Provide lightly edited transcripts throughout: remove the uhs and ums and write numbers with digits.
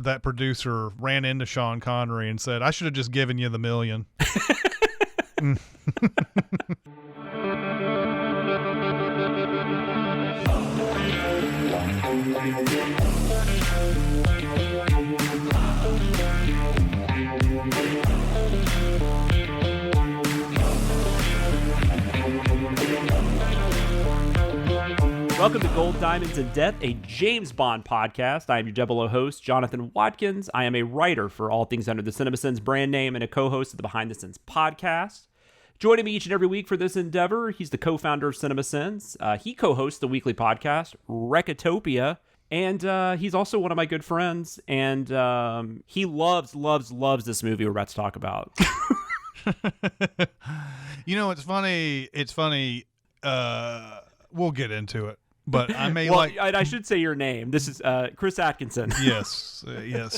that producer ran into Sean Connery and said, "I should have just given you the $1 million." Welcome to Gold, Diamonds, and Death, a James Bond podcast. I am your Double O host, Jonathan Watkins. I am a writer for all things under the Cinemasins brand name and a co-host of the Behind the Scenes podcast. Joining me each and every week for this endeavor, he's the co-founder of Cinemasins. He co-hosts the weekly podcast, Recotopia, and he's also one of my good friends, and he loves this movie we're about to talk about. You know, it's funny. We'll get into it. But I may I should say your name. This is Chris Atkinson. Yes,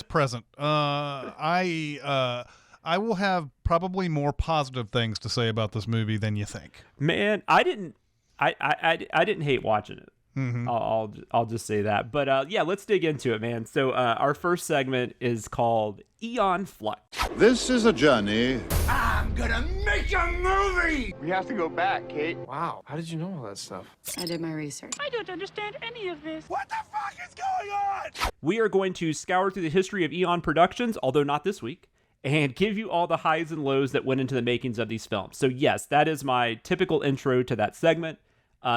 present. I will have probably more positive things to say about this movie than you think. Man, I didn't hate watching it. Mm-hmm. I'll just say that. But yeah, let's dig into it, man. So our first segment is called Eon Flux. This is a journey. I'm gonna make a movie! We have to go back, Kate. Wow, how did you know all that stuff? I did my research. I don't understand any of this. What the fuck is going on? We are going to scour through the history of Eon Productions, although not this week, and give you all the highs and lows that went into the makings of these films. So yes, that is my typical intro to that segment.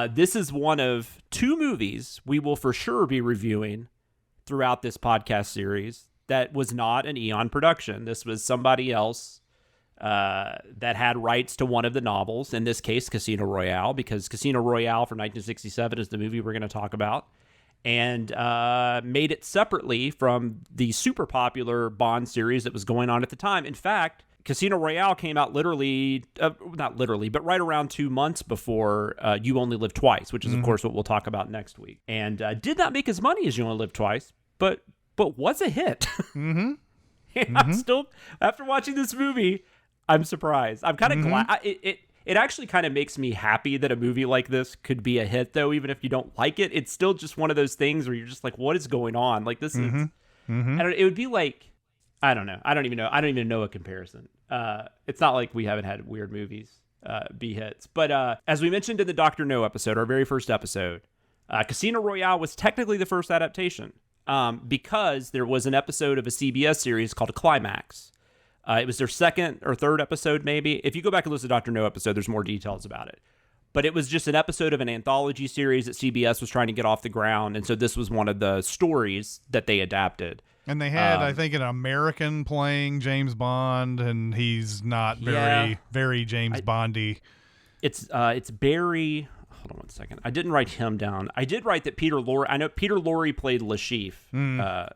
This is one of two movies we will for sure be reviewing throughout this podcast series that was not an Eon production. This was somebody else that had rights to one of the novels, in this case, Casino Royale, because Casino Royale from 1967 is the movie we're going to talk about, and made it separately from the super popular Bond series that was going on at the time. In fact, Casino Royale came out not literally, but right around 2 months before You Only Live Twice, which is, of course, what we'll talk about next week. And did not make as money as You Only Live Twice, but was a hit. Mm-hmm. And I'm still, after watching this movie, I'm surprised. I'm kind of glad. It actually kind of makes me happy that a movie like this could be a hit, though, even if you don't like it. It's still just one of those things where you're just like, what is going on? Like, this is, it would be like, I don't know. I don't even know a comparison. It's not like we haven't had weird movies be hits. But as we mentioned in the Dr. No episode, our very first episode, Casino Royale was technically the first adaptation because there was an episode of a CBS series called Climax. It was their second or third episode, maybe. If you go back and listen to the Dr. No episode, there's more details about it. But it was just an episode of an anthology series that CBS was trying to get off the ground. And so this was one of the stories that they adapted. And they had, I think, an American playing James Bond, and he's not very James Bondy. It's Barry. Hold on one second. I didn't write him down. I did write that Peter Lorre. I know Peter Lorre played Le Chiffre.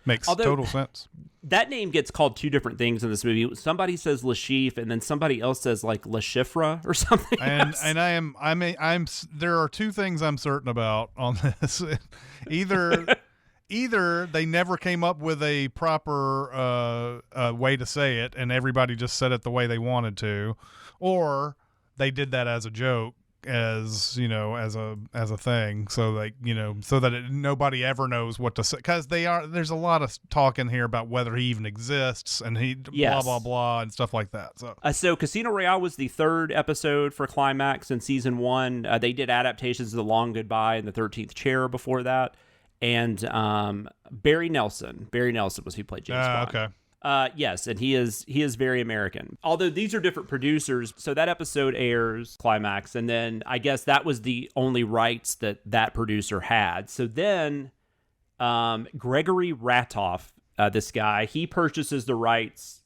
Makes total sense. That name gets called two different things in this movie. Somebody says Le Chiffre, and then somebody else says like Le Chiffre or something. And I'm there are two things I'm certain about on this. Either they never came up with a proper way to say it, and everybody just said it the way they wanted to, or they did that as a joke, as a thing, so that nobody ever knows what to say, because there's a lot of talk in here about whether he even exists, and blah blah blah and stuff like that. So Casino Royale was the third episode for Climax in season 1. They did adaptations of The Long Goodbye and The 13th Chair before that. And Barry Nelson was who played James Bond. Okay. Yes, and he is very American. Although these are different producers, so that episode airs Climax, and then I guess that was the only rights that producer had. So then Gregory Ratoff, this guy, he purchases the rights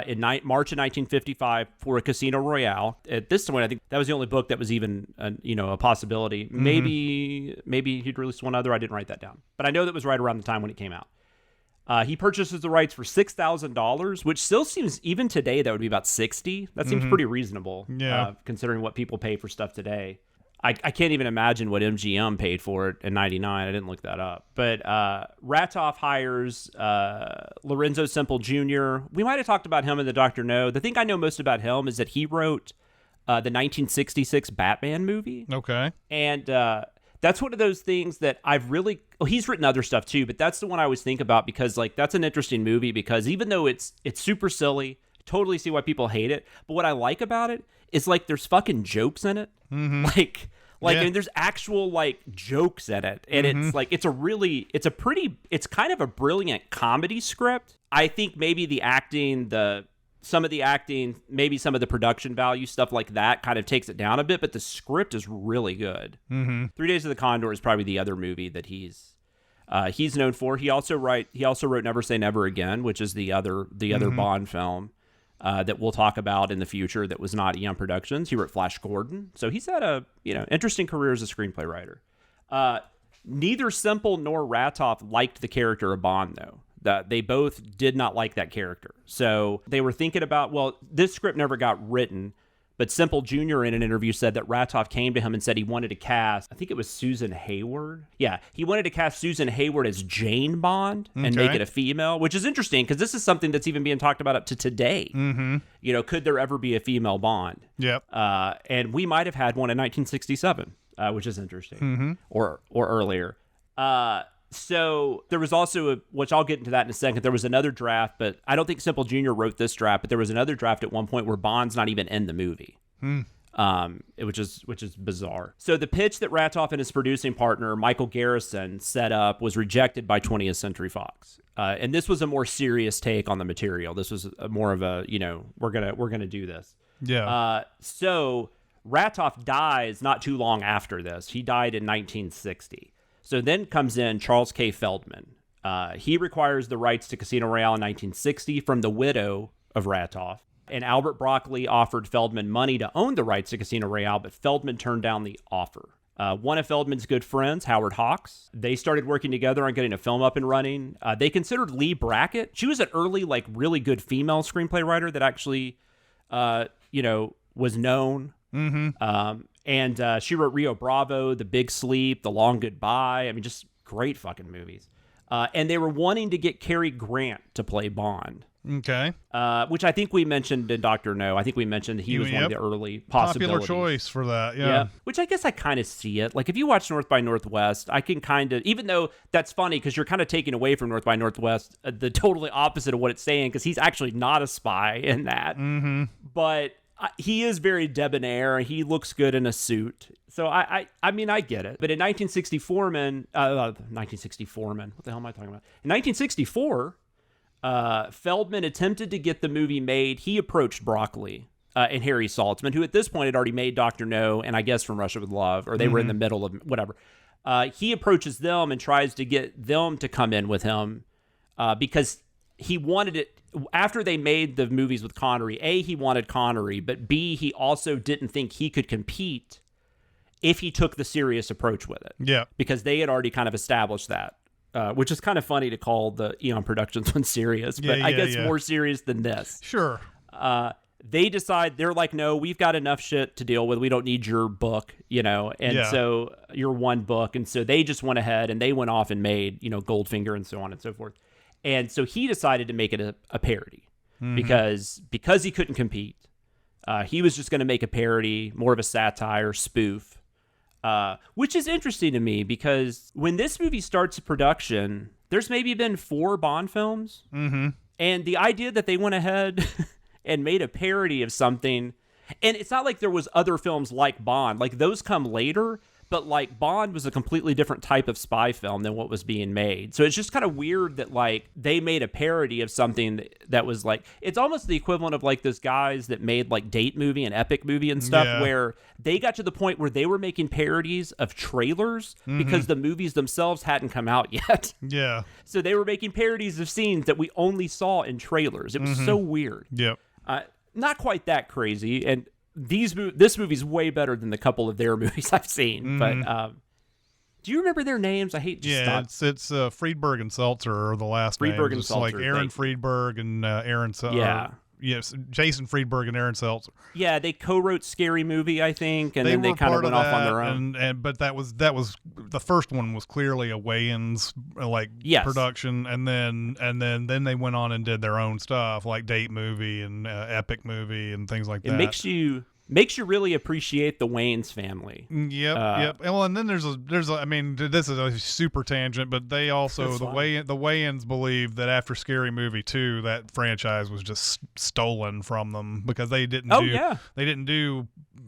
in March of 1955 for a Casino Royale. At this point, I think that was the only book that was even a possibility. Maybe he'd released one other. I didn't write that down, but I know that was right around the time when it came out. He purchases the rights for $6,000, which still seems, even today, that would be about $60,000. That seems pretty reasonable, considering what people pay for stuff today. I can't even imagine what MGM paid for it in '99. I didn't look that up. But Ratoff hires Lorenzo Semple Jr. We might have talked about him in the Dr. No. The thing I know most about him is that he wrote the 1966 Batman movie. Okay. And that's one of those things that I've really. Oh, he's written other stuff too, but that's the one I always think about because like that's an interesting movie because even though it's super silly, totally see why people hate it. But what I like about it is like there's fucking jokes in it, like. Like, I mean, there's actual, like, jokes in it. And it's, like, it's kind of a brilliant comedy script. I think maybe the acting, some of the production value, stuff like that kind of takes it down a bit. But the script is really good. 3 Days of the Condor is probably the other movie that he's known for. He also wrote Never Say Never Again, which is the other Bond film. That we'll talk about in the future that was not Eon Productions. He wrote Flash Gordon. So he's had a, interesting career as a screenplay writer. Neither Simple nor Ratoff liked the character of Bond, though. They both did not like that character. So they were thinking about, well, this script never got written, but Simple Jr. in an interview said that Ratoff came to him and said he wanted to cast, I think it was Susan Hayward. Yeah, he wanted to cast Susan Hayward as Jane Bond and make it a female, which is interesting because this is something that's even being talked about up to today. Could there ever be a female Bond? Yep. And we might have had one in 1967, which is interesting, or earlier. So there was also, which I'll get into that in a second, there was another draft, but I don't think Simple Jr. wrote this draft, but there was another draft at one point where Bond's not even in the movie, which is bizarre. So the pitch that Ratoff and his producing partner, Michael Garrison, set up was rejected by 20th Century Fox. And this was a more serious take on the material. This was more of a, we're gonna do this. Yeah. So Ratoff dies not too long after this. He died in 1960. So then comes in Charles K. Feldman. He requires the rights to Casino Royale in 1960 from the widow of Ratoff. And Albert Broccoli offered Feldman money to own the rights to Casino Royale, but Feldman turned down the offer. One of Feldman's good friends, Howard Hawks, they started working together on getting a film up and running. They considered Lee Brackett. She was an early, like, really good female screenplay writer that actually, was known. And she wrote Rio Bravo, The Big Sleep, The Long Goodbye. I mean, just great fucking movies. And they were wanting to get Cary Grant to play Bond. Okay. Which I think we mentioned in Dr. No. I think we mentioned he was one of the early possibilities. Popular choice for that, yeah. Which I guess I kind of see it. Like, if you watch North by Northwest, I can kind of, even though that's funny because you're kind of taking away from North by Northwest the totally opposite of what it's saying because he's actually not a spy in that. But he is very debonair. He looks good in a suit. So I mean, I get it. But in 1964, what the hell am I talking about? In 1964, Feldman attempted to get the movie made. He approached Broccoli and Harry Saltzman, who at this point had already made Dr. No and I guess From Russia with Love, or they were in the middle of whatever. He approaches them and tries to get them to come in with him because he wanted it. After they made the movies with Connery, A, he wanted Connery, but B, he also didn't think he could compete if he took the serious approach with it. Yeah. Because they had already kind of established that, which is kind of funny to call the Eon Productions one serious, but I guess more serious than this. Sure. They decide, they're like, no, we've got enough shit to deal with. We don't need your book, and so your one book. And so they just went ahead and they went off and made, Goldfinger and so on and so forth. And so he decided to make it a parody because he couldn't compete. He was just going to make a parody, more of a satire, spoof, which is interesting to me because when this movie starts production, there's maybe been 4 Bond films. And the idea that they went ahead and made a parody of something, and it's not like there was other films like Bond. Like, those come later. But, like, Bond was a completely different type of spy film than what was being made. So it's just kind of weird that, like, they made a parody of something that was, like... It's almost the equivalent of, like, those guys that made, like, Date Movie and Epic Movie and stuff, where they got to the point where they were making parodies of trailers because the movies themselves hadn't come out yet. Yeah. So they were making parodies of scenes that we only saw in trailers. It was so weird. Yep. Not quite that crazy, and... This movie's way better than the couple of their movies I've seen. But do you remember their names? I hate just it's Friedberg and Seltzer are the last names. Friedberg and it's Seltzer, like Aaron Friedberg and Aaron Seltzer. Yeah. Yes, Jason Friedberg and Aaron Seltzer. Yeah, they co-wrote Scary Movie, I think, and then they kind of went off on their own. But that was the first one was clearly a Wayans production, and then they went on and did their own stuff like Date Movie and Epic Movie and things like that. It makes you makes you really appreciate the Wayans family. Yep. Well, and then there's a. I mean, this is a super tangent, but they also the Wayans believe that after Scary Movie 2, that franchise was just stolen from them because they didn't do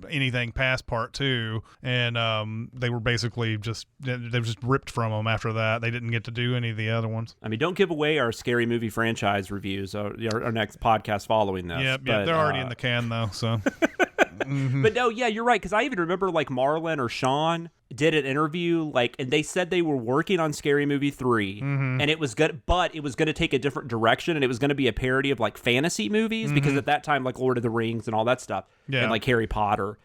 anything past Part 2, and they were basically they were just ripped from them after that. They didn't get to do any of the other ones. I mean, don't give away our Scary Movie franchise reviews. Our next podcast following this. Yep. They're already in the can though. So. Mm-hmm. But no, yeah, you're right. Because I even remember like Marlon or Sean did an interview, and they said they were working on Scary Movie 3, and it was good, but it was going to take a different direction, and it was going to be a parody of like fantasy movies because at that time, like Lord of the Rings and all that stuff, and like Harry Potter.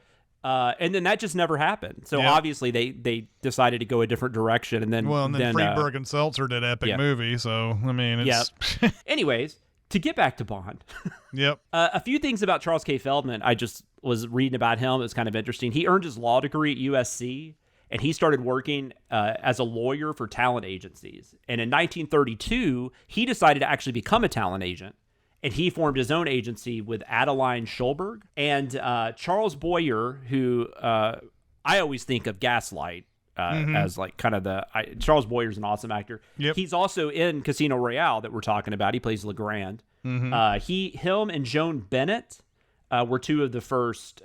And then that just never happened. So obviously they decided to go a different direction, and then Friedberg and Seltzer did Epic Movie. So I mean, it's Anyways, to get back to Bond. Yep. A few things about Charles K. Feldman. I just was reading about him. It was kind of interesting. He earned his law degree at USC, and he started working as a lawyer for talent agencies. And in 1932, he decided to actually become a talent agent, and he formed his own agency with Adeline Schulberg and Charles Boyer, who I always think of Gaslight as like kind of Charles Boyer's an awesome actor. Yep. He's also in Casino Royale that we're talking about. He plays Legrand. Him and Joan Bennett were two of the first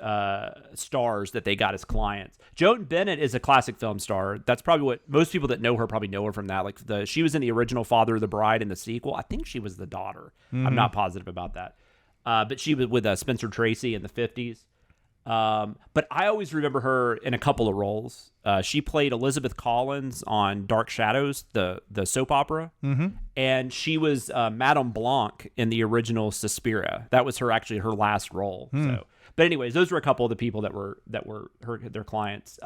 stars that they got as clients. Joan Bennett is a classic film star. That's probably what most people that know her probably know her from that. Like she was in the original Father of the Bride and the sequel. I think she was the daughter. I'm not positive about that. But she was with Spencer Tracy in the 50s. But I always remember her in a couple of roles. She played Elizabeth Collins on Dark Shadows, the soap opera, and she was Madame Blanc in the original Suspiria. That was her last role. So, but anyways, those were a couple of the people that were their clients.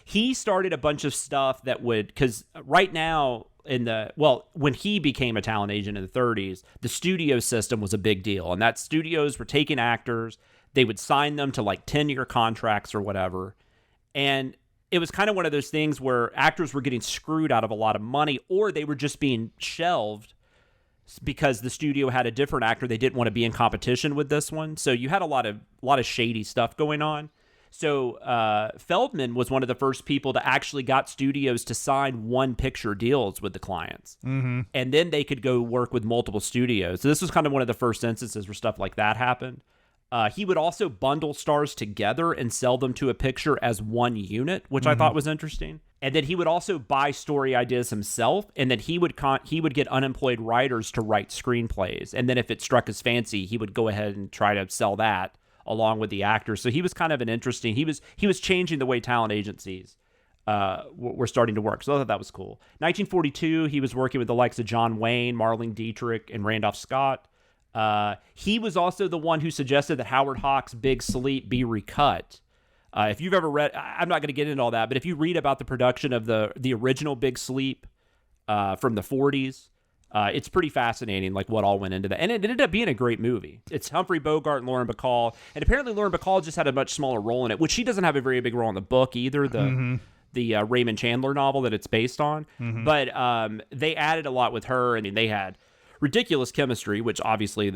He started a bunch of stuff because right now when he became a talent agent in the 30s, the studio system was a big deal, and that studios were taking actors. They would sign them to like 10-year contracts or whatever. And it was kind of one of those things where actors were getting screwed out of a lot of money, or they were just being shelved because the studio had a different actor. They didn't want to be in competition with this one. So you had a lot of shady stuff going on. So Feldman was one of the first people to actually got studios to sign one picture deals with the clients. And then they could go work with multiple studios. So this was kind of one of the first instances where stuff like that happened. He would also bundle stars together and sell them to a picture as one unit, which I thought was interesting. And then he would also buy story ideas himself, and then he would get unemployed writers to write screenplays. And then if it struck his fancy, he would go ahead and try to sell that along with the actors. So he was kind of an interesting. He was changing the way talent agencies were starting to work. So I thought that was cool. 1942, he was working with the likes of John Wayne, Marlene Dietrich, and Randolph Scott. He was also the one who suggested that Howard Hawks' Big Sleep be recut. If you've ever read, I'm not going to get into all that, but if you read about the production of the original Big Sleep from the 40s, it's pretty fascinating, like what all went into that. And it ended up being a great movie. It's Humphrey Bogart and Lauren Bacall. And apparently Lauren Bacall just had a much smaller role in it, which she doesn't have a very big role in the book either, the Raymond Chandler novel that it's based on. But they added a lot with her. I mean, they had ridiculous chemistry, which obviously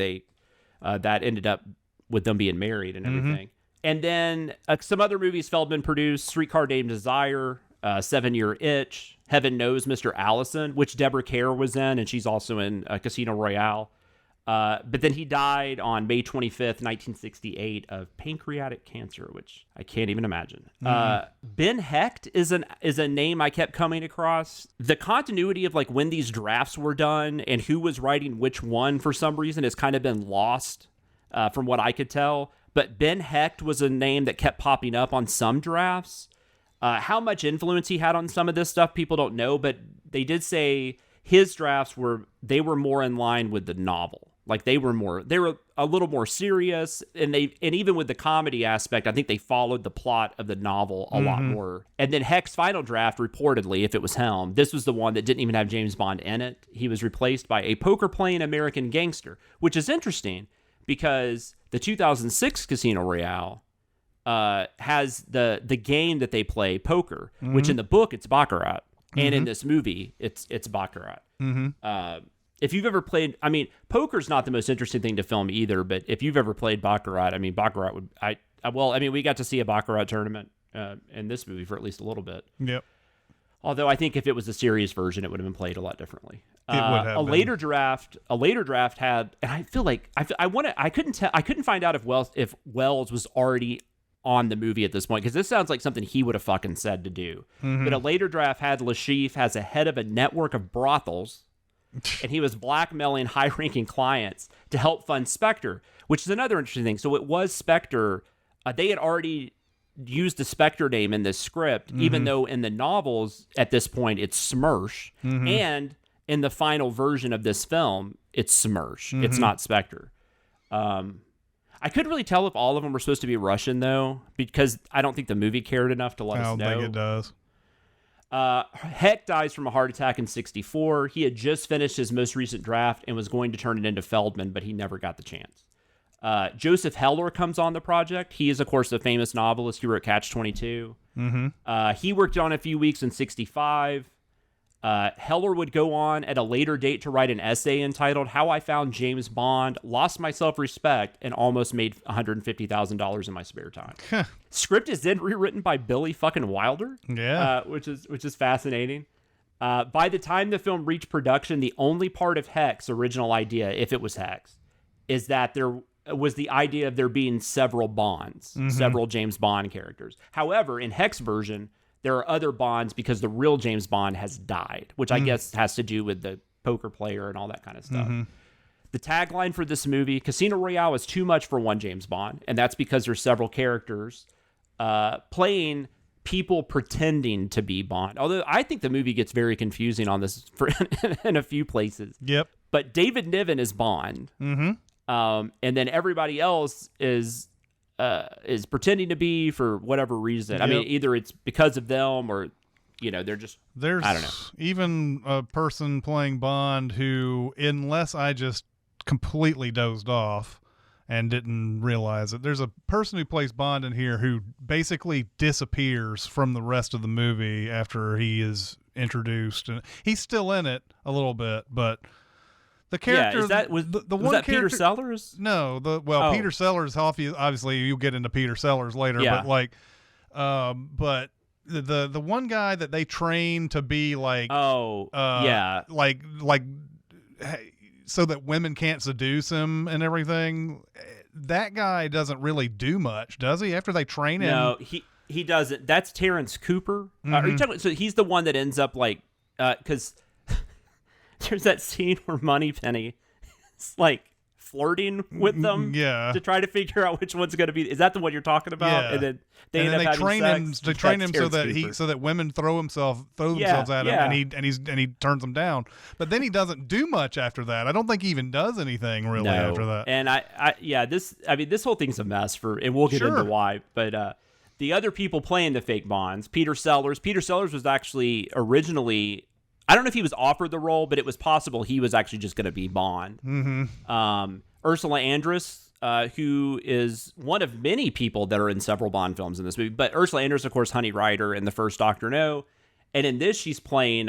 that ended up with them being married and everything. And then some other movies Feldman produced: Streetcar Named Desire, 7 Year Itch, Heaven Knows Mr. Allison, which Deborah Kerr was in, and she's also in Casino Royale. But then he died on May 25th, 1968 of pancreatic cancer, which I can't even imagine. Ben Hecht is a name I kept coming across. The continuity of like when these drafts were done and who was writing which one for some reason has kind of been lost from what I could tell. But Ben Hecht was a name that kept popping up on some drafts. How much influence he had on some of this stuff, people don't know, but they did say his drafts were more in line with the novel. Like they were a little more serious, and even with the comedy aspect, I think they followed the plot of the novel a lot more. And then Hecht's final draft, reportedly, if it was him, this was the one that didn't even have James Bond in it. He was replaced by a poker-playing American gangster, which is interesting because the 2006 Casino Royale has the game that they play, poker, which in the book it's baccarat, and in this movie it's baccarat. If you've ever played, I mean, poker's not the most interesting thing to film either, but if you've ever played baccarat, I mean, baccarat well, I mean, we got to see a Baccarat tournament in this movie for at least a little bit. Yep. Although I think if it was a serious version, it would have been played a lot differently. It would have been. Later draft had, and I feel like I couldn't find out if Wells was already on the movie at this point, because this sounds like something he would have fucking said to do. But a later draft had Lashif as a head of a network of brothels, and he was blackmailing high-ranking clients to help fund Spectre, which is another interesting thing. So it was Spectre. They had already used the Spectre name in this script, even though in the novels at this point it's Smersh, and in the final version of this film it's Smersh. It's not Spectre. I couldn't really tell if all of them were supposed to be Russian though, because I don't think the movie cared enough to let us know. I don't think it does. Heck dies from a heart attack in 1964. He had just finished his most recent draft and was going to turn it into Feldman, but he never got the chance. Joseph Heller comes on the project. He is, of course, a famous novelist who wrote Catch-22. He worked on a few weeks in 1965. Heller would go on at a later date to write an essay entitled How I Found James Bond, Lost My Self-Respect, and Almost Made $150,000 in My Spare Time. Script is then rewritten by Billy fucking Wilder, which is fascinating. By the time the film reached production, the only part of Heck's original idea, if it was Heck's, is that there was the idea of there being several Bonds, several James Bond characters. However, in Heck's version, there are other Bonds because the real James Bond has died, which I guess has to do with the poker player and all that kind of stuff. The tagline for this movie, Casino Royale, is too much for one James Bond, and that's because there's several characters playing people pretending to be Bond. Although I think the movie gets very confusing on this in a few places. Yep. But David Niven is Bond, and then everybody else is pretending to be for whatever reason. I mean, either it's because of them or, they're just, there's I don't know. Even a person playing Bond who, unless I just completely dozed off and didn't realize it, there's a person who plays Bond in here who basically disappears from the rest of the movie after he is introduced. And he's still in it a little bit, but the character, was one that character, Peter Sellers? No, Peter Sellers. Obviously, you'll get into Peter Sellers later. Yeah. But the one guy that they train to be like, so that women can't seduce him and everything. That guy doesn't really do much, does he? After they train him, No, he doesn't. That's Terrence Cooper. Are you talking? So he's the one that ends up because. There's that scene where Moneypenny is flirting with them to try to figure out which one's going to be. Is that the one you're talking about? Yeah. And then they train him. They train him so Cooper. that women throw themselves at him, and he turns them down. But then he doesn't do much after that. I don't think he even does anything really after that. And this whole thing's a mess and we'll get into why. But the other people playing the fake Bonds, Peter Sellers was actually originally, I don't know if he was offered the role, but it was possible he was actually just going to be Bond. Ursula Andress, who is one of many people that are in several Bond films in this movie. But Ursula Andress, of course, Honey Rider in the first Doctor No. And in this, she's playing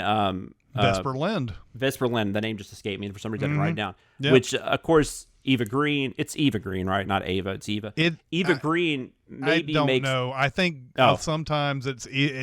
Vesper Lind. Vesper Lind. The name just escaped me. For some reason, I didn't write it down. Yep. Which, of course, Eva Green. It's Eva Green, right? Not Ava. It's Eva. Eva Green maybe I makes... don't know. I think sometimes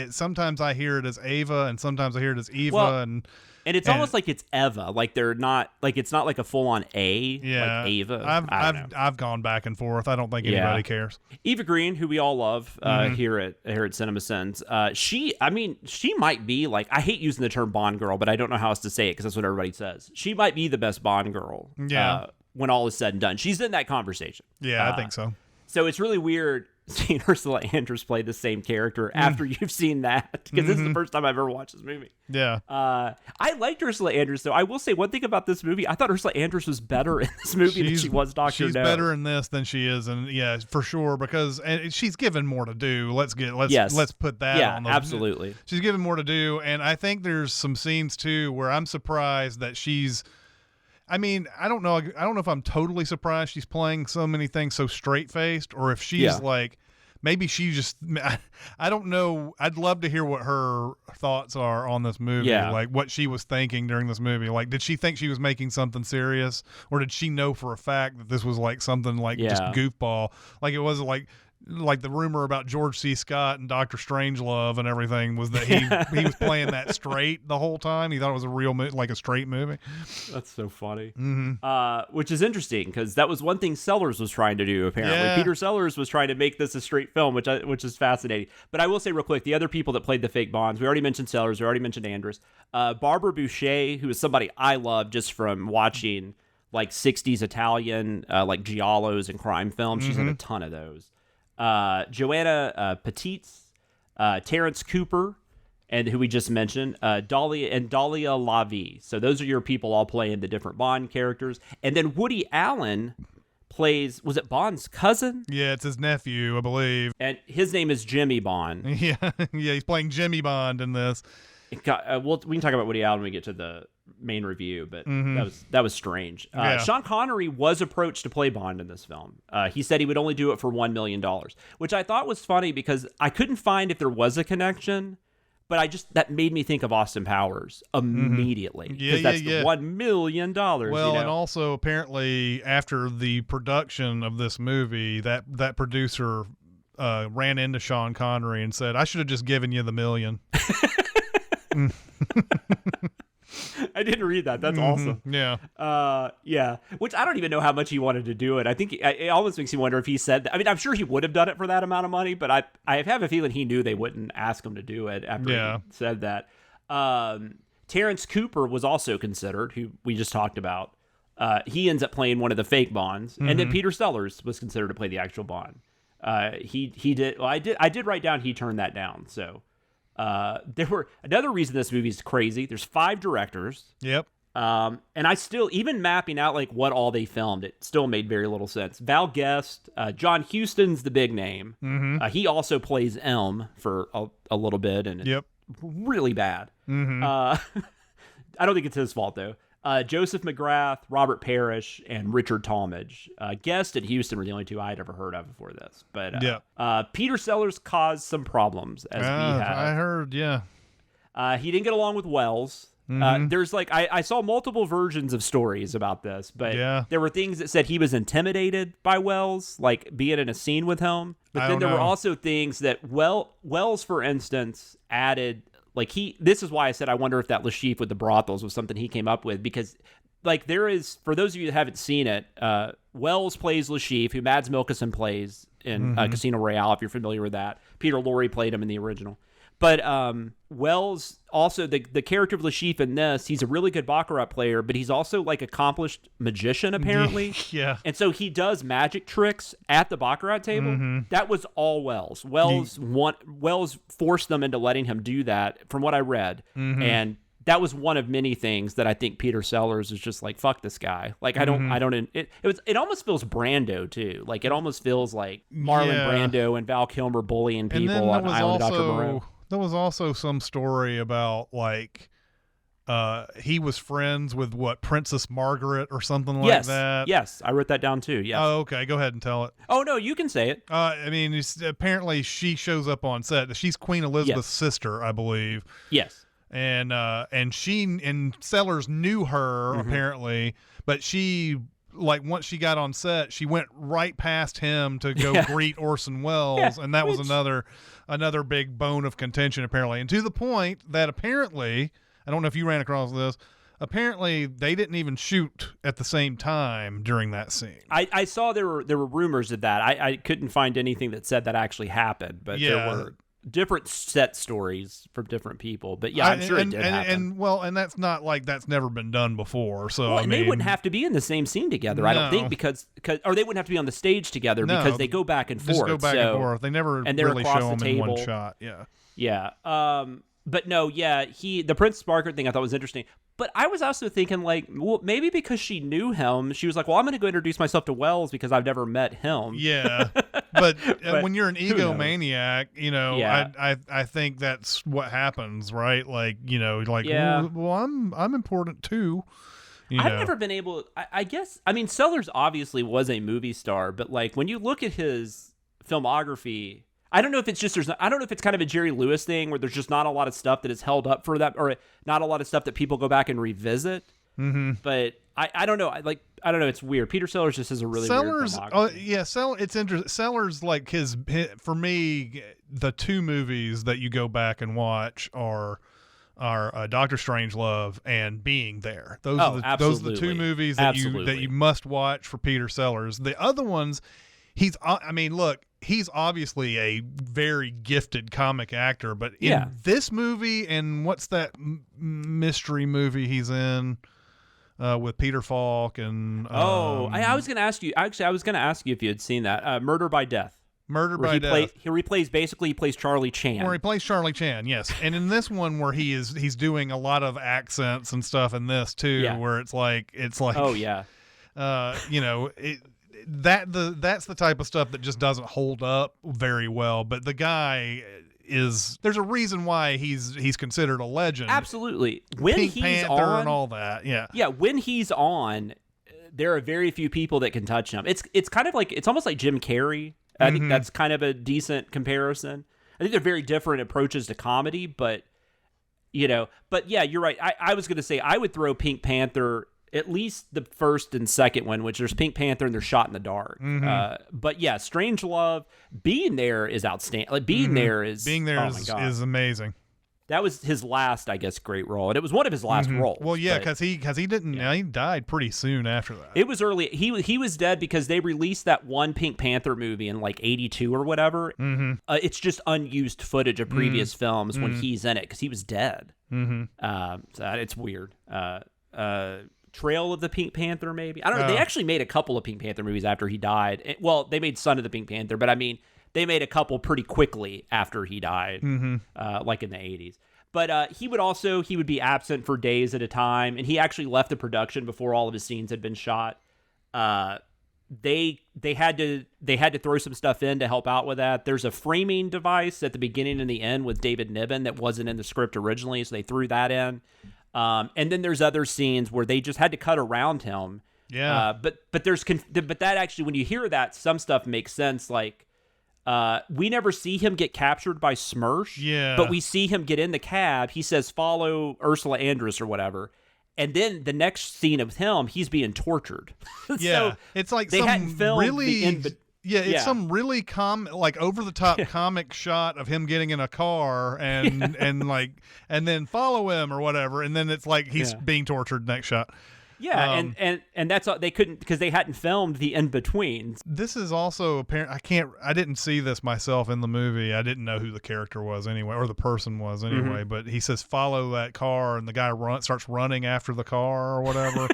sometimes I hear it as Ava, and sometimes I hear it as Eva, and it's almost like it's Eva. They're not it's not like a full on A. Yeah, like Ava. I've gone back and forth. I don't think anybody cares. Eva Green, who we all love here at Cinemasins, she might be I hate using the term Bond girl, but I don't know how else to say it because that's what everybody says. She might be the best Bond girl. Yeah. When all is said and done, she's in that conversation. Yeah, I think so. So it's really weird seeing Ursula Andress play the same character after you've seen that, because this is the first time I've ever watched this movie. Yeah. I liked Ursula Andress, though. I will say one thing about this movie. I thought Ursula Andress was better in this movie than she was Dr. She's No. better in this than she is in, for sure, because she's given more to do. Let's put that on the... absolutely. She's given more to do, and I think there's some scenes, too, where I'm surprised that she's... I don't know if I'm totally surprised she's playing so many things so straight-faced, or if she's maybe she just, I don't know. I'd love to hear what her thoughts are on this movie, what she was thinking during this movie. Did she think she was making something serious, or did she know for a fact that this was something just goofball? It wasn't like the rumor about George C. Scott and Dr. Strangelove and everything was that he was playing that straight the whole time. He thought it was a real like a straight movie. That's so funny. Mm-hmm. Which is interesting because that was one thing Sellers was trying to do. Apparently, Yeah. Peter Sellers was trying to make this a straight film, which is fascinating. But I will say real quick, the other people that played the fake Bonds, we already mentioned Sellers, we already mentioned Andrus, Barbara Boucher, who is somebody I love just from watching like 60s Italian like giallos and crime films. She's in a ton of those. Joanna Petites, Terrence Cooper, and who we just mentioned, Dahlia Lavi. So those are your people all playing the different Bond characters. And then Woody Allen plays, was it Bond's cousin? Yeah, it's his nephew, I believe. And his name is Jimmy Bond. Yeah, he's playing Jimmy Bond in this. We can talk about Woody Allen when we get to the main review, but that was strange. Yeah. Sean Connery was approached to play Bond in this film. He said he would only do it for $1 million, which I thought was funny because I couldn't find if there was a connection, but that made me think of Austin Powers immediately because that's the $1 million. Well, and also apparently after the production of this movie, that producer ran into Sean Connery and said, "I should have just given you the $1 million." I didn't read that. That's awesome. Yeah. Yeah. Which I don't even know how much he wanted to do it. I think it almost makes me wonder if he said that. I mean, I'm sure he would have done it for that amount of money, but I have a feeling he knew they wouldn't ask him to do it after he said that. Terrence Cooper was also considered, who we just talked about. He ends up playing one of the fake Bonds, and then Peter Sellers was considered to play the actual Bond. He did. Well, I did write down he turned that down. So. There were another reason this movie is crazy. There's 5 directors. Yep. And I still, even mapping out like what all they filmed, it still made very little sense. Val Guest, John Huston's the big name. He also plays Elm for a little bit, and it's really bad. I don't think it's his fault though. Joseph McGrath, Robert Parrish, and Richard Talmadge. Guest and Houston were the only 2 I had ever heard of before this. But Peter Sellers caused some problems, as we have. I heard, yeah. He didn't get along with Wells. There's like I saw multiple versions of stories about this, but there were things that said he was intimidated by Wells, like being in a scene with him. But then there were also things that Wells, for instance, added. Like this is why I said I wonder if that Lashif with the brothels was something he came up with, because like there is, for those of you that haven't seen it, Wells plays Lashif, who Mads Mikkelsen plays in Casino Royale, if you're familiar with that. Peter Lorre played him in the original. But Wells, also the character of Lashif in this, he's a really good Baccarat player, but he's also like accomplished magician apparently. Yeah. And so he does magic tricks at the Baccarat table. That was all Wells. Wells forced them into letting him do that, from what I read. And that was one of many things that I think Peter Sellers is just like, fuck this guy. Like it almost feels Brando too. Like it almost feels like Marlon Brando and Val Kilmer bullying people on Island of Dr. Moreau. There was also some story about like he was friends with Princess Margaret or something like that. Yes, I wrote that down too. Yes. Oh, okay. Go ahead and tell it. Oh no, you can say it. I mean, apparently she shows up on set. She's Queen Elizabeth's sister, I believe. Yes. And Sellers knew her apparently, but she, like, once she got on set, she went right past him to go greet Orson Welles, and that was another big bone of contention apparently, and to the point that apparently, I don't know if you ran across this, apparently they didn't even shoot at the same time during that scene. I saw there were rumors of that. I couldn't find anything that said that actually happened, but there were different set stories from different people, but I'm sure it did happen. And that's not like that's never been done before. So and they wouldn't have to be in the same scene together. I don't think because or they wouldn't have to be on the stage together because they go back and forth. Just go back and forth. They never really show them in one shot. Yeah. But no, the Princess Margaret thing I thought was interesting. But I was also thinking, like, well, maybe because she knew him, she was like, well, I'm going to go introduce myself to Wells because I've never met him. Yeah. But when you're an egomaniac, you know, I think that's what happens, right? Like, you know, like, well, I'm important too. I've never been able, I guess, I mean, Sellers obviously was a movie star, but like when you look at his filmography, I don't know if it's just I don't know if it's kind of a Jerry Lewis thing where there's just not a lot of stuff that is held up for that, or not a lot of stuff that people go back and revisit. But I don't know. I don't know. It's weird. Peter Sellers just has a really weird filmography. It's interesting. Sellers, like his for me, the two movies that you go back and watch are Doctor Strangelove and Being There. Those are the two movies that you must watch for Peter Sellers. The other ones, he's obviously a very gifted comic actor, but in this movie, and what's that mystery movie he's in with Peter Falk and I was going to ask you. Actually, I was going to ask you if you had seen that Murder by Death. He plays Charlie Chan. Where he plays Charlie Chan, yes. And in this one, where he's doing a lot of accents and stuff in this too, where it's like oh yeah, that's the type of stuff that just doesn't hold up very well. But the guy there's a reason why he's considered a legend. Absolutely. When Pink he's Panther on and all that, yeah. When he's on, there are very few people that can touch him. It's kind of like, it's almost like Jim Carrey. I think that's kind of a decent comparison. I think they're very different approaches to comedy, but yeah, you're right. I was going to say I would throw Pink Panther, at least the first and second one, which there's Pink Panther and there's Shot in the Dark. But yeah, Strangelove, Being There is outstanding. Like Being There is amazing. That was his last, I guess, great role, and it was one of his last roles. Well, yeah, because he didn't. Yeah. He died pretty soon after that. It was early. He was dead because they released that one Pink Panther movie in like '82 or whatever. It's just unused footage of previous films when he's in it because he was dead. So it's weird. Trail of the Pink Panther, maybe. I don't know. They actually made a couple of Pink Panther movies after he died. Well, they made Son of the Pink Panther, but I mean, they made a couple pretty quickly after he died, like in the 80s. But he would be absent for days at a time, and he actually left the production before all of his scenes had been shot. They had to throw some stuff in to help out with that. There's a framing device at the beginning and the end with David Niven that wasn't in the script originally, so they threw that in. And then there's other scenes where they just had to cut around him. Yeah. But that actually, when you hear that, some stuff makes sense. Like, we never see him get captured by Smersh. Yeah. But we see him get in the cab. He says, "Follow Ursula Andress" or whatever. And then the next scene of him, he's being tortured. Yeah. So it's like they hadn't filmed it's some really over the top comic shot of him getting in a car and then follow him or whatever, and then it's like he's being tortured next shot. Yeah, and that's all, they couldn't, because they hadn't filmed the in between. This is also apparent. I didn't see this myself in the movie. I didn't know who the character was anyway, or the person was anyway. But he says follow that car, and the guy starts running after the car or whatever.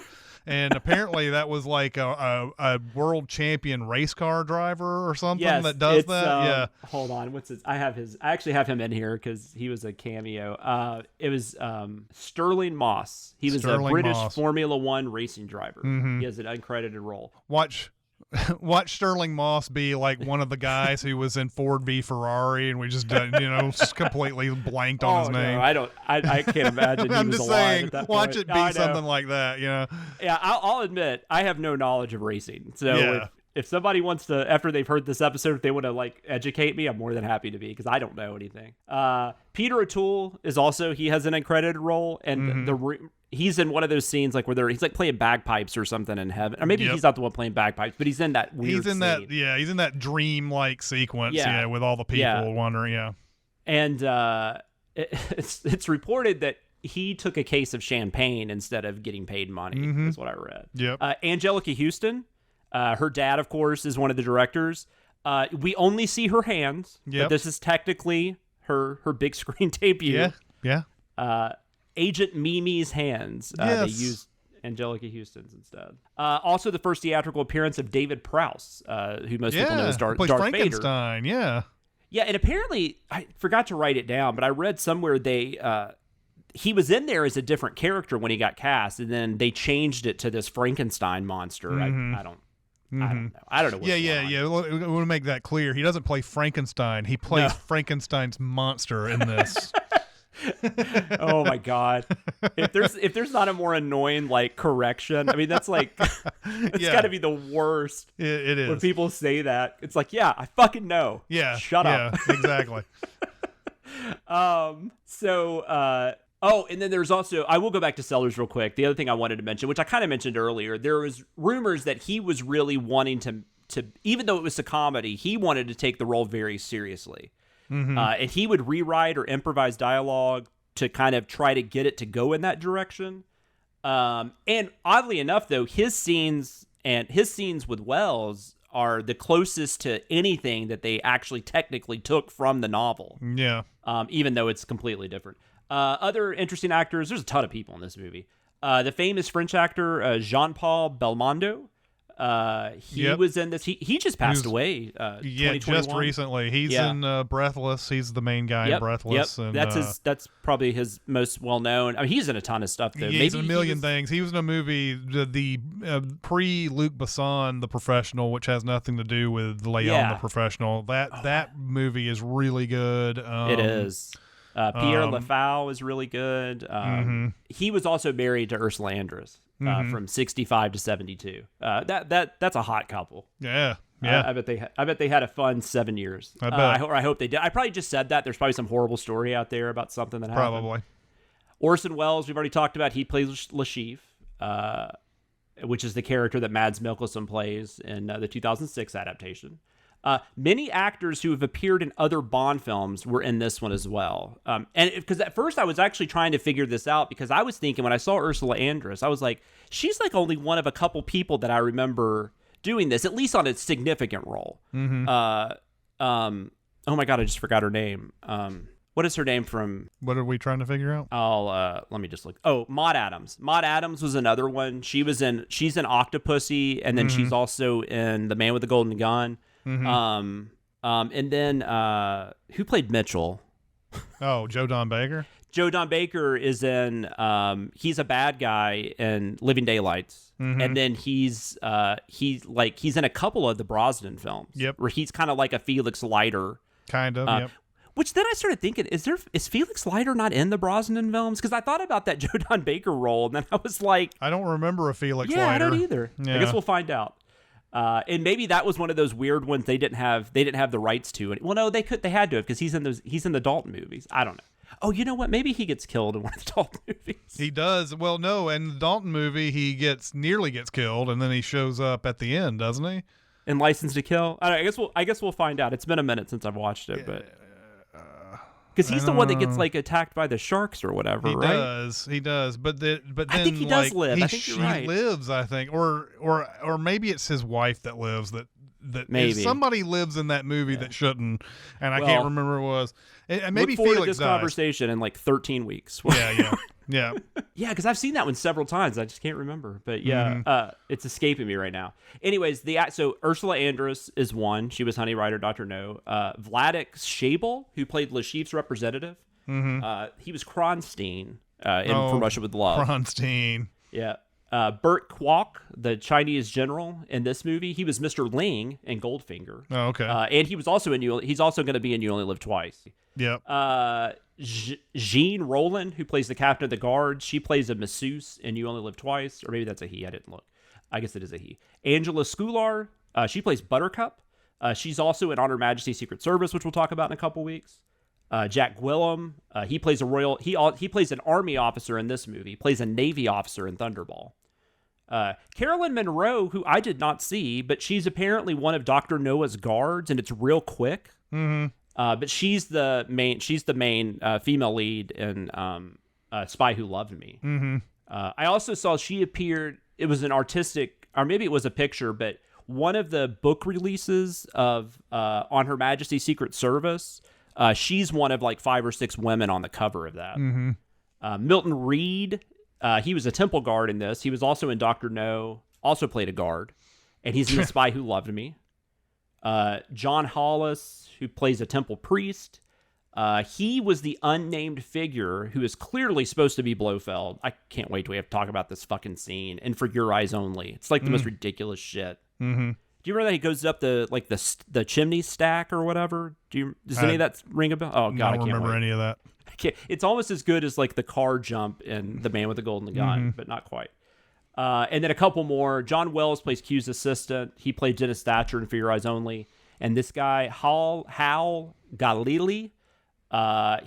And apparently that was like a world champion race car driver or something that does that. Hold on, what's his? I actually have him in here because he was a cameo. It was Sterling Moss. He was a British Formula One racing driver. He has an uncredited role. Watch Sterling Moss be like one of the guys who was in Ford v Ferrari, and we just just completely blanked on his name. No, I can't imagine. I'm he was just alive saying, at that watch point. it be something like that. Yeah, I'll admit I have no knowledge of racing. So if somebody wants to, after they've heard this episode, if they want to educate me, I'm more than happy to be, because I don't know anything. Peter O'Toole is also, he has an uncredited role, and he's in one of those scenes where he's playing bagpipes or something in heaven, or maybe he's not the one playing bagpipes, but he's in that weird scene. He's in that dream-like sequence, with all the people wondering, And it's reported that he took a case of champagne instead of getting paid money, is what I read. Yep. Angelica Houston, her dad, of course, is one of the directors. We only see her hands, but this is technically her big screen debut. Yeah. Agent Mimi's hands. They used Angelica Houston's instead. Also, the first theatrical appearance of David Prowse, who most people know as Darth Frankenstein, Vader. Yeah, and apparently, I forgot to write it down, but I read somewhere he was in there as a different character when he got cast, and then they changed it to this Frankenstein monster. I don't know. I don't know what's going on. We want to make that clear. He doesn't play Frankenstein. He plays Frankenstein's monster in this. Oh my god! If there's not a more annoying correction, I mean that's it's got to be the worst. It is when people say that. It's I fucking know. Yeah, shut up. Yeah, exactly. Oh, and then there's also, I will go back to Sellers real quick. The other thing I wanted to mention, which I kind of mentioned earlier, there was rumors that he was really wanting to even though it was a comedy, he wanted to take the role very seriously. And he would rewrite or improvise dialogue to kind of try to get it to go in that direction. And oddly enough, though, his scenes with Wells are the closest to anything that they actually technically took from the novel. Yeah. Even though it's completely different. Other interesting actors, there's a ton of people in this movie. The famous French actor, Jean-Paul Belmondo. He was in this. He just passed away. Yeah, just recently. He's in Breathless. He's the main guy in Breathless. Yep. And, that's probably his most well known. I mean, he's in a ton of stuff though. Yeah, he's in a million things. He was in a movie, the pre-Luc Besson, The Professional, which has nothing to do with Leon the Professional. That movie is really good. It is. Pierre Lafau is really good. He was also married to Ursula Andress. From 65 to 72. That's a hot couple. Yeah. I bet they had a fun 7 years. I bet. I hope they did. I probably just said that. There's probably some horrible story out there about something that happened. Probably. Orson Welles, we've already talked about. He plays Lashif, which is the character that Mads Mikkelsen plays in the 2006 adaptation. Many actors who have appeared in other Bond films were in this one as well. And because at first I was actually trying to figure this out, because I was thinking when I saw Ursula Andress, I was like, she's like only one of a couple people that I remember doing this, at least on a significant role. Oh my God, I just forgot her name. What is her name from? What are we trying to figure out? Let me just look. Oh, Maud Adams. Maud Adams was another one. She's in Octopussy, and then she's also in The Man with the Golden Gun. And then who played Mitchell? Oh, Joe Don Baker. Joe Don Baker is in he's a bad guy in Living Daylights, and then he's in a couple of the Brosnan films. Yep. Where he's kind of like a Felix Leiter. Kind of. Yep. Which then I started thinking, is Felix Leiter not in the Brosnan films? Because I thought about that Joe Don Baker role, and then I was like, I don't remember a Felix Leiter. I don't either. Yeah. I guess we'll find out. And maybe that was one of those weird ones they didn't have the rights to. Well, no, they had to have, because he's in the Dalton movies. I don't know. Oh, you know what? Maybe he gets killed in one of the Dalton movies. He does. Well, no, in the Dalton movie, he nearly gets killed, and then he shows up at the end, doesn't he? In License to Kill. I guess we'll find out. It's been a minute since I've watched it, but because he's the one that gets like attacked by the sharks or whatever, right? He does. But then I think he does live. I think you're right. He lives, I think, or maybe it's his wife that lives. That maybe somebody lives in that movie that shouldn't, and I can't remember who it was. And maybe look forward Felix to this dies. Conversation in like 13 weeks. Yeah. Yeah, because I've seen that one several times. I just can't remember. But it's escaping me right now. Anyways, so Ursula Andress is one. She was Honey Rider, Dr. No. Vladek Shabel, who played Lashif's representative. He was Kronstein From Russia with Love. Kronstein. Yeah. Burt Kwok, the Chinese general in this movie, he was Mr. Ling in Goldfinger. Oh, okay. And he was also he's also going to be in You Only Live Twice. Yep. Jean Rowland, who plays the captain of the guard, she plays a masseuse in You Only Live Twice, or maybe that's a he. I didn't look. I guess it is a he. Angela Scular, she plays Buttercup. She's also in On Her Majesty's Secret Service, which we'll talk about in a couple weeks. Jack Gwillem, he plays he plays an army officer in this movie. He plays a Navy officer in Thunderball. Carolyn Monroe, who I did not see, but she's apparently one of Dr. Noah's guards, and it's real quick. But she's the main female lead in Spy Who Loved Me. I also saw she appeared. It was an artistic, or maybe it was a picture, but one of the book releases of On Her Majesty's Secret Service. She's one of like 5 or 6 women on the cover of that. Milton Reed, he was a temple guard in this. He was also in Dr. No, also played a guard, and he's in The Spy Who Loved Me. John Hollis, who plays a temple priest. He was the unnamed figure who is clearly supposed to be Blofeld. I can't wait till we have to talk about this fucking scene. And For Your Eyes Only. It's like the most ridiculous shit. Do you remember that he goes up the chimney stack or whatever? Does any of that ring a bell? Oh God, I can't remember any of that. It's almost as good as like the car jump in The Man with the Golden Gun, but not quite. And then a couple more. John Wells plays Q's assistant. He played Dennis Thatcher in For Your Eyes Only. And this guy, Hal Galili,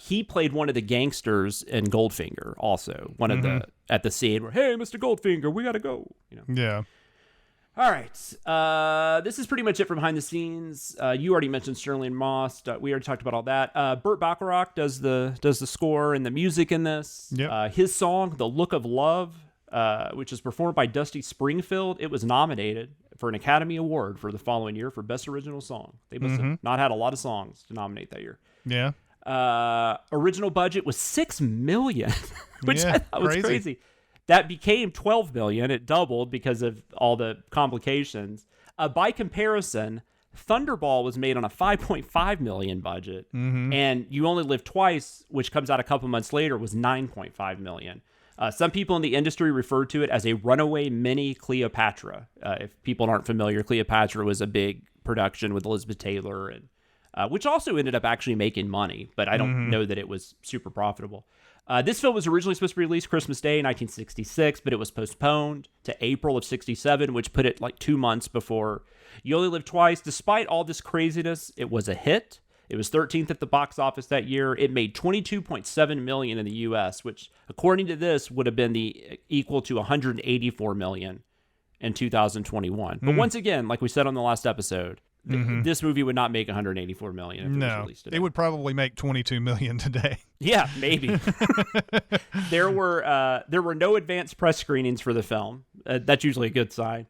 He played one of the gangsters in Goldfinger, also one of the at the scene where, hey, Mr. Goldfinger, we gotta go. Yeah. All right. This is pretty much it for behind the scenes. You already mentioned Sterling Moss. We already talked about all that. Burt Bacharach does the score and the music in this. Yep. His song, "The Look of Love," which is performed by Dusty Springfield, it was nominated for an Academy Award for the following year for Best Original Song. They must have not had a lot of songs to nominate that year. Yeah. Original budget was $6 million, which I thought was crazy. That became $12 million. It doubled because of all the complications. By comparison, Thunderball was made on a $5.5 million budget, and You Only Live Twice, which comes out a couple months later, was $9.5 million. Some people in the industry refer to it as a runaway mini Cleopatra. If people aren't familiar, Cleopatra was a big production with Elizabeth Taylor, and which also ended up actually making money, but I don't know that it was super profitable. This film was originally supposed to be released Christmas Day 1966, but it was postponed to April of 67, which put it like 2 months before You Only Live Twice. Despite all this craziness, it was a hit. It was 13th at the box office that year. It made $22.7 million in the U.S., which, according to this, would have been equal to $184 million in 2021. But once again, like we said on the last episode, this movie would not make $184 million if it was released today. It would probably make $22 million today. Yeah, maybe. There were no advanced press screenings for the film. That's usually a good sign.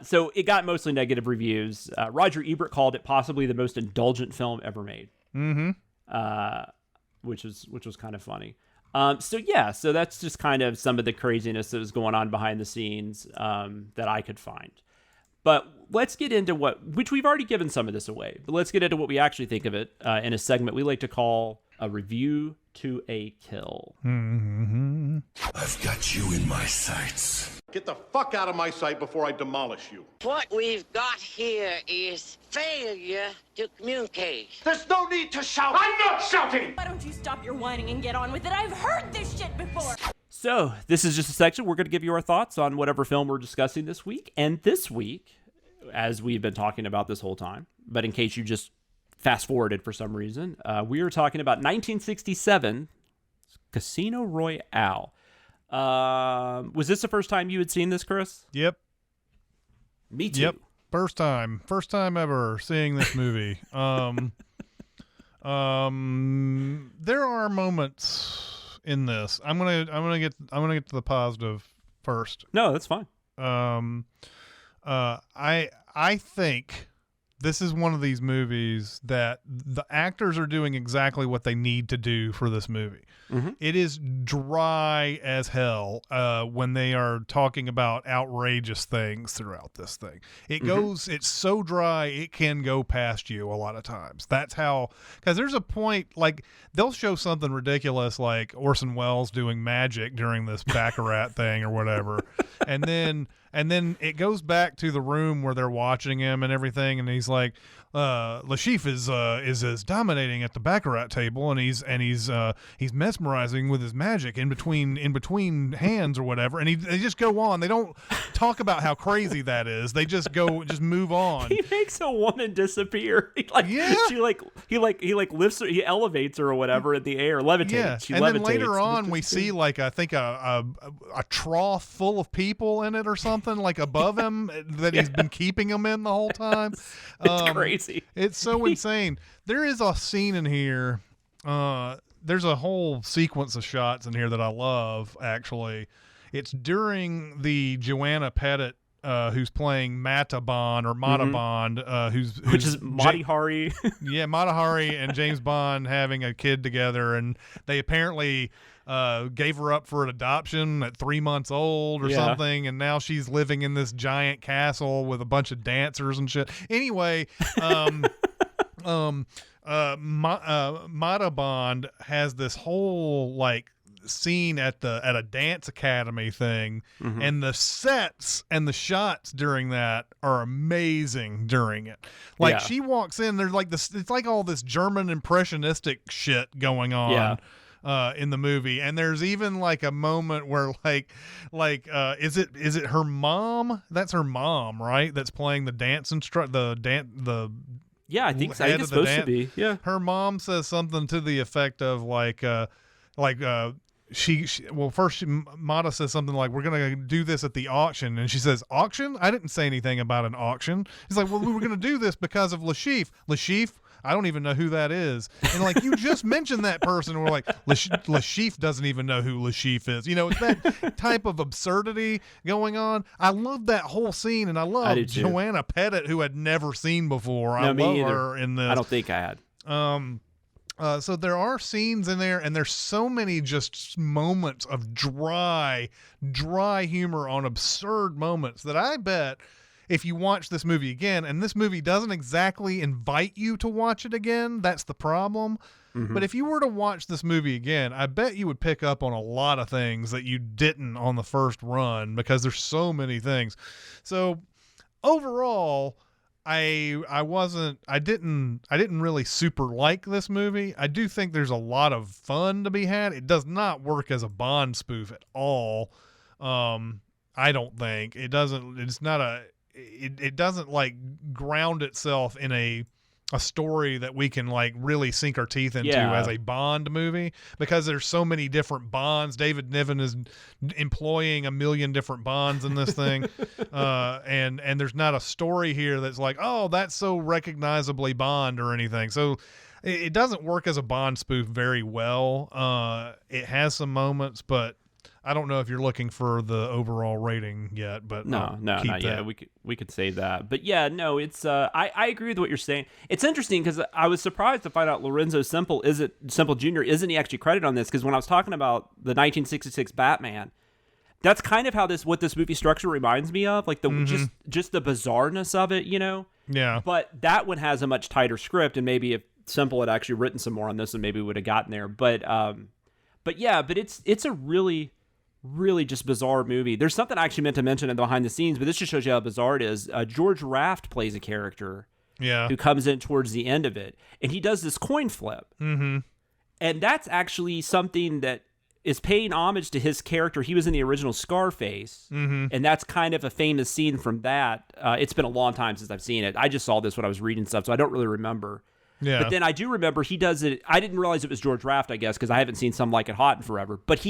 So it got mostly negative reviews. Roger Ebert called it possibly the most indulgent film ever made. Which was kind of funny. So that's just kind of some of the craziness that was going on behind the scenes that I could find. But let's get into which we've already given some of this away, but let's get into what we actually think of it in a segment we like to call a review to a kill. I've got you in my sights. Get the fuck out of my sight before I demolish you. What we've got here is failure to communicate. There's no need to shout. I'm not shouting. Why don't you stop your whining and get on with it? I've heard this shit before. So this is just a section. We're going to give you our thoughts on whatever film we're discussing this week. And this week, as we've been talking about this whole time, but in case you just fast forwarded for some reason, we are talking about 1967 Casino Royale. Was this the first time you had seen this, Chris? Yep. Me too. Yep. First time ever seeing this movie. There are moments in this. I'm gonna get to the positive first. No, that's fine. I think this is one of these movies that the actors are doing exactly what they need to do for this movie. It is dry as hell when they are talking about outrageous things throughout this thing. It's so dry it can go past you a lot of times. That's how, because there's a point, like they'll show something ridiculous like Orson Welles doing magic during this Baccarat thing or whatever, and then it goes back to the room where they're watching him and everything, and he's like, Lashif is dominating at the Baccarat table, and he's mesmerizing with his magic in between hands or whatever, and they just go on. They don't talk about how crazy that is. They just move on. He makes a woman disappear. He lifts her, he elevates her or whatever in the air, levitates. Yeah, she and levitates. then later on we see like I think a trough full of people in it or something like above him that he's been keeping them in the whole time. It's crazy. It's so insane. There is a scene in here. There's a whole sequence of shots in here that I love, actually. It's during the Joanna Pettit, who's playing Mata Bond, which is Mata Hari. Yeah, Mata Hari and James Bond having a kid together, and they apparently gave her up for an adoption at 3 months old or something, and now she's living in this giant castle with a bunch of dancers and shit. Anyway, Mata Bond has this whole like scene at a dance academy thing, and the sets and the shots during that are amazing during it. Like she walks in, there's like this, it's like all this German impressionistic shit going on. In the movie, and there's even like a moment where is it her mom? That's her mom, right? That's playing the dance Yeah, I think so. I head think it's of the supposed to be. Yeah. Her mom says something to the effect of Mata says something like, we're going to do this at the auction. And she says, auction? I didn't say anything about an auction. He's like, well, we were going to do this because of Lashif. Lashif? I don't even know who that is. And like, you just mentioned that person. And we're like, Lashif doesn't even know who Lashif is. You know, it's that type of absurdity going on. I love that whole scene. And I love Joanna Pettit, who I'd never seen before. I love her in this. I don't think I had. So there are scenes in there, and there's so many just moments of dry humor on absurd moments that I bet if you watch this movie again, and this movie doesn't exactly invite you to watch it again, that's the problem. Mm-hmm. But if you were to watch this movie again, I bet you would pick up on a lot of things that you didn't on the first run, because there's so many things. So overall, I didn't really super like this movie. I do think there's a lot of fun to be had. It does not work as a Bond spoof at all. I don't think it doesn't. It doesn't like ground itself in a story that we can like really sink our teeth into as a Bond movie, because there's so many different Bonds. David Niven is employing a million different Bonds in this thing. And there's not a story here that's like, oh, that's so recognizably Bond or anything. So it doesn't work as a Bond spoof very well. It has some moments, but I don't know if you're looking for the overall rating yet, but no, not yet. We could say that, but yeah, no, it's I agree with what you're saying. It's interesting because I was surprised to find out Lorenzo Semple Jr. isn't he actually credited on this? Because when I was talking about the 1966 Batman, that's kind of how what this movie structure reminds me of, like the just the bizarreness of it, you know? Yeah. But that one has a much tighter script, and maybe if Semple had actually written some more on this, then maybe we would have gotten there. But it's a really just bizarre movie. There's something I actually meant to mention in the behind the scenes, but this just shows you how bizarre it is. George Raft plays a character who comes in towards the end of it, and he does this coin flip. Mm-hmm. And that's actually something that is paying homage to his character. He was in the original Scarface, and that's kind of a famous scene from that. It's been a long time since I've seen it. I just saw this when I was reading stuff, so I don't really remember. Yeah. But then I do remember he does it. I didn't realize it was George Raft, I guess, because I haven't seen Some Like It Hot in forever. But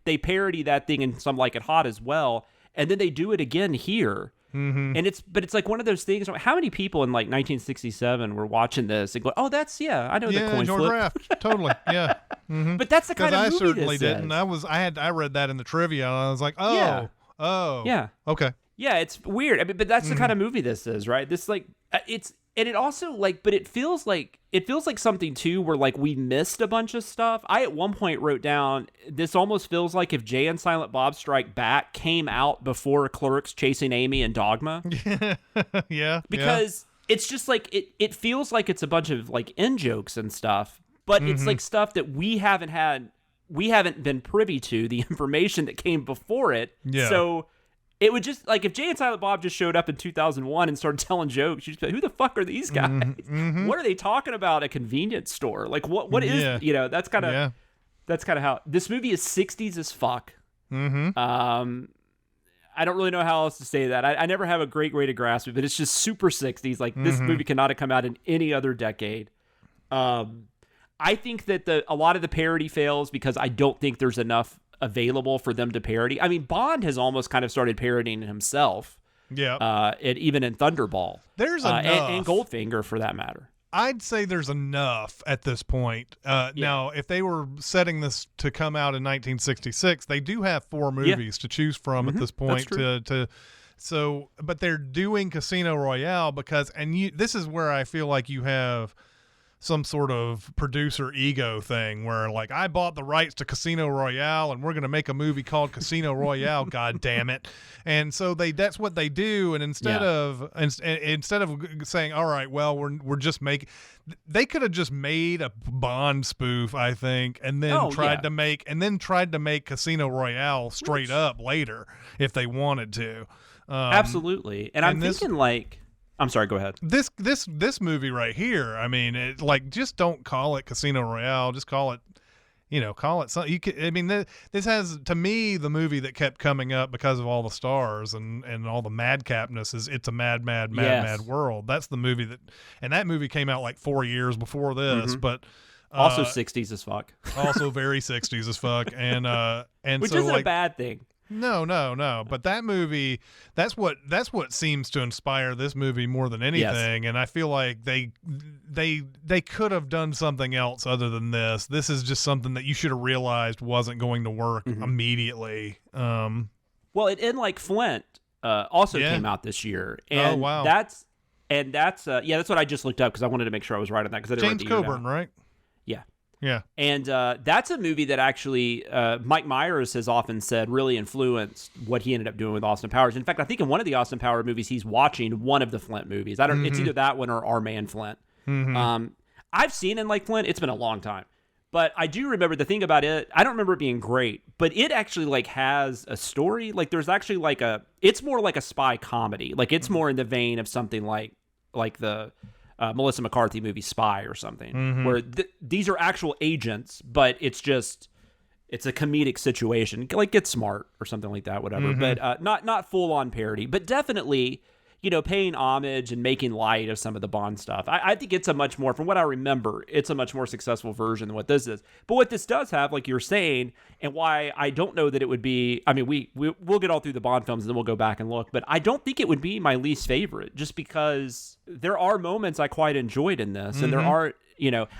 they parody that thing in Some Like It Hot as well, and then they do it again here. Mm-hmm. And it's like one of those things. How many people in like 1967 were watching this and go, "Oh, I know the coin George flip." Raft, totally, yeah. Mm-hmm. But that's the kind of movie I certainly this didn't. is. I read that in the trivia, and I was like, oh, yeah, okay, yeah. It's weird. I mean, but that's the kind of movie this is, right? This like and it also like, but it feels like something too where like we missed a bunch of stuff. I at one point wrote down, this almost feels like if Jay and Silent Bob Strike Back came out before Clerks, Chasing Amy, and Dogma. Yeah. Because it's just like it feels like it's a bunch of like in jokes and stuff, but it's like stuff that we haven't been privy to, the information that came before it. Yeah. So it would just, like, if Jay and Silent Bob just showed up in 2001 and started telling jokes, you'd just be like, who the fuck are these guys? Mm-hmm. What are they talking about at a convenience store? Like, what is, you know, that's kind of how, this movie is 60s as fuck. Mm-hmm. I don't really know how else to say that. I never have a great way to grasp it, but it's just super 60s. Like, this movie cannot have come out in any other decade. I think that a lot of the parody fails because I don't think there's enough available for them to parody. I mean, Bond has almost kind of started parodying himself. Yeah. Even in Thunderball. There's enough. And Goldfinger, for that matter. I'd say there's enough at this point. Now, if they were setting this to come out in 1966, they do have 4 movies to choose from at this point. But they're doing Casino Royale because, this is where I feel like you have some sort of producer ego thing where like, I bought the rights to Casino Royale and we're going to make a movie called Casino Royale. God damn it. And so that's what they do. And instead of saying, all right, well, we're just they could have just made a Bond spoof, I think, and then tried to make Casino Royale straight up later if they wanted to. Absolutely. And I'm thinking like, I'm sorry, go ahead. This movie right here, I mean, just don't call it Casino Royale. Just call it call it something. I mean, this has, to me, the movie that kept coming up because of all the stars and all the madcapness is It's a Mad, Mad, Mad, Yes. Mad World. That's the movie and that movie came out like 4 years before this, but Also 60s as fuck. also very 60s as fuck. And Which so, isn't like, a bad thing. No. But that movie, that's what seems to inspire this movie more than anything. And I feel like they could have done something else other than this. This is just something that you should have realized wasn't going to work immediately. Well, In Like Flint also came out this year. And oh, wow. That's what I just looked up because I wanted to make sure I was right on that because I didn't James write the year Coburn, down. right? Yeah. Yeah. And that's a movie that actually Mike Myers has often said really influenced what he ended up doing with Austin Powers. In fact, I think in one of the Austin Powers movies, he's watching one of the Flint movies. It's either that one or Our Man Flint. I've seen In Like Flint. It's been a long time. But I do remember the thing about it. I don't remember it being great, but it actually like has a story. Like there's actually like it's more like a spy comedy. Like it's more in the vein of something like the Melissa McCarthy movie Spy or something, where these are actual agents, but it's a comedic situation, like Get Smart or something like that, whatever. But not full on parody, but definitely, paying homage and making light of some of the Bond stuff. I think it's from what I remember, it's a much more successful version than what this is. But what this does have, like you're saying, and why I don't know that it would be, I mean, we'll get all through the Bond films and then we'll go back and look, but I don't think it would be my least favorite just because there are moments I quite enjoyed in this. And there are,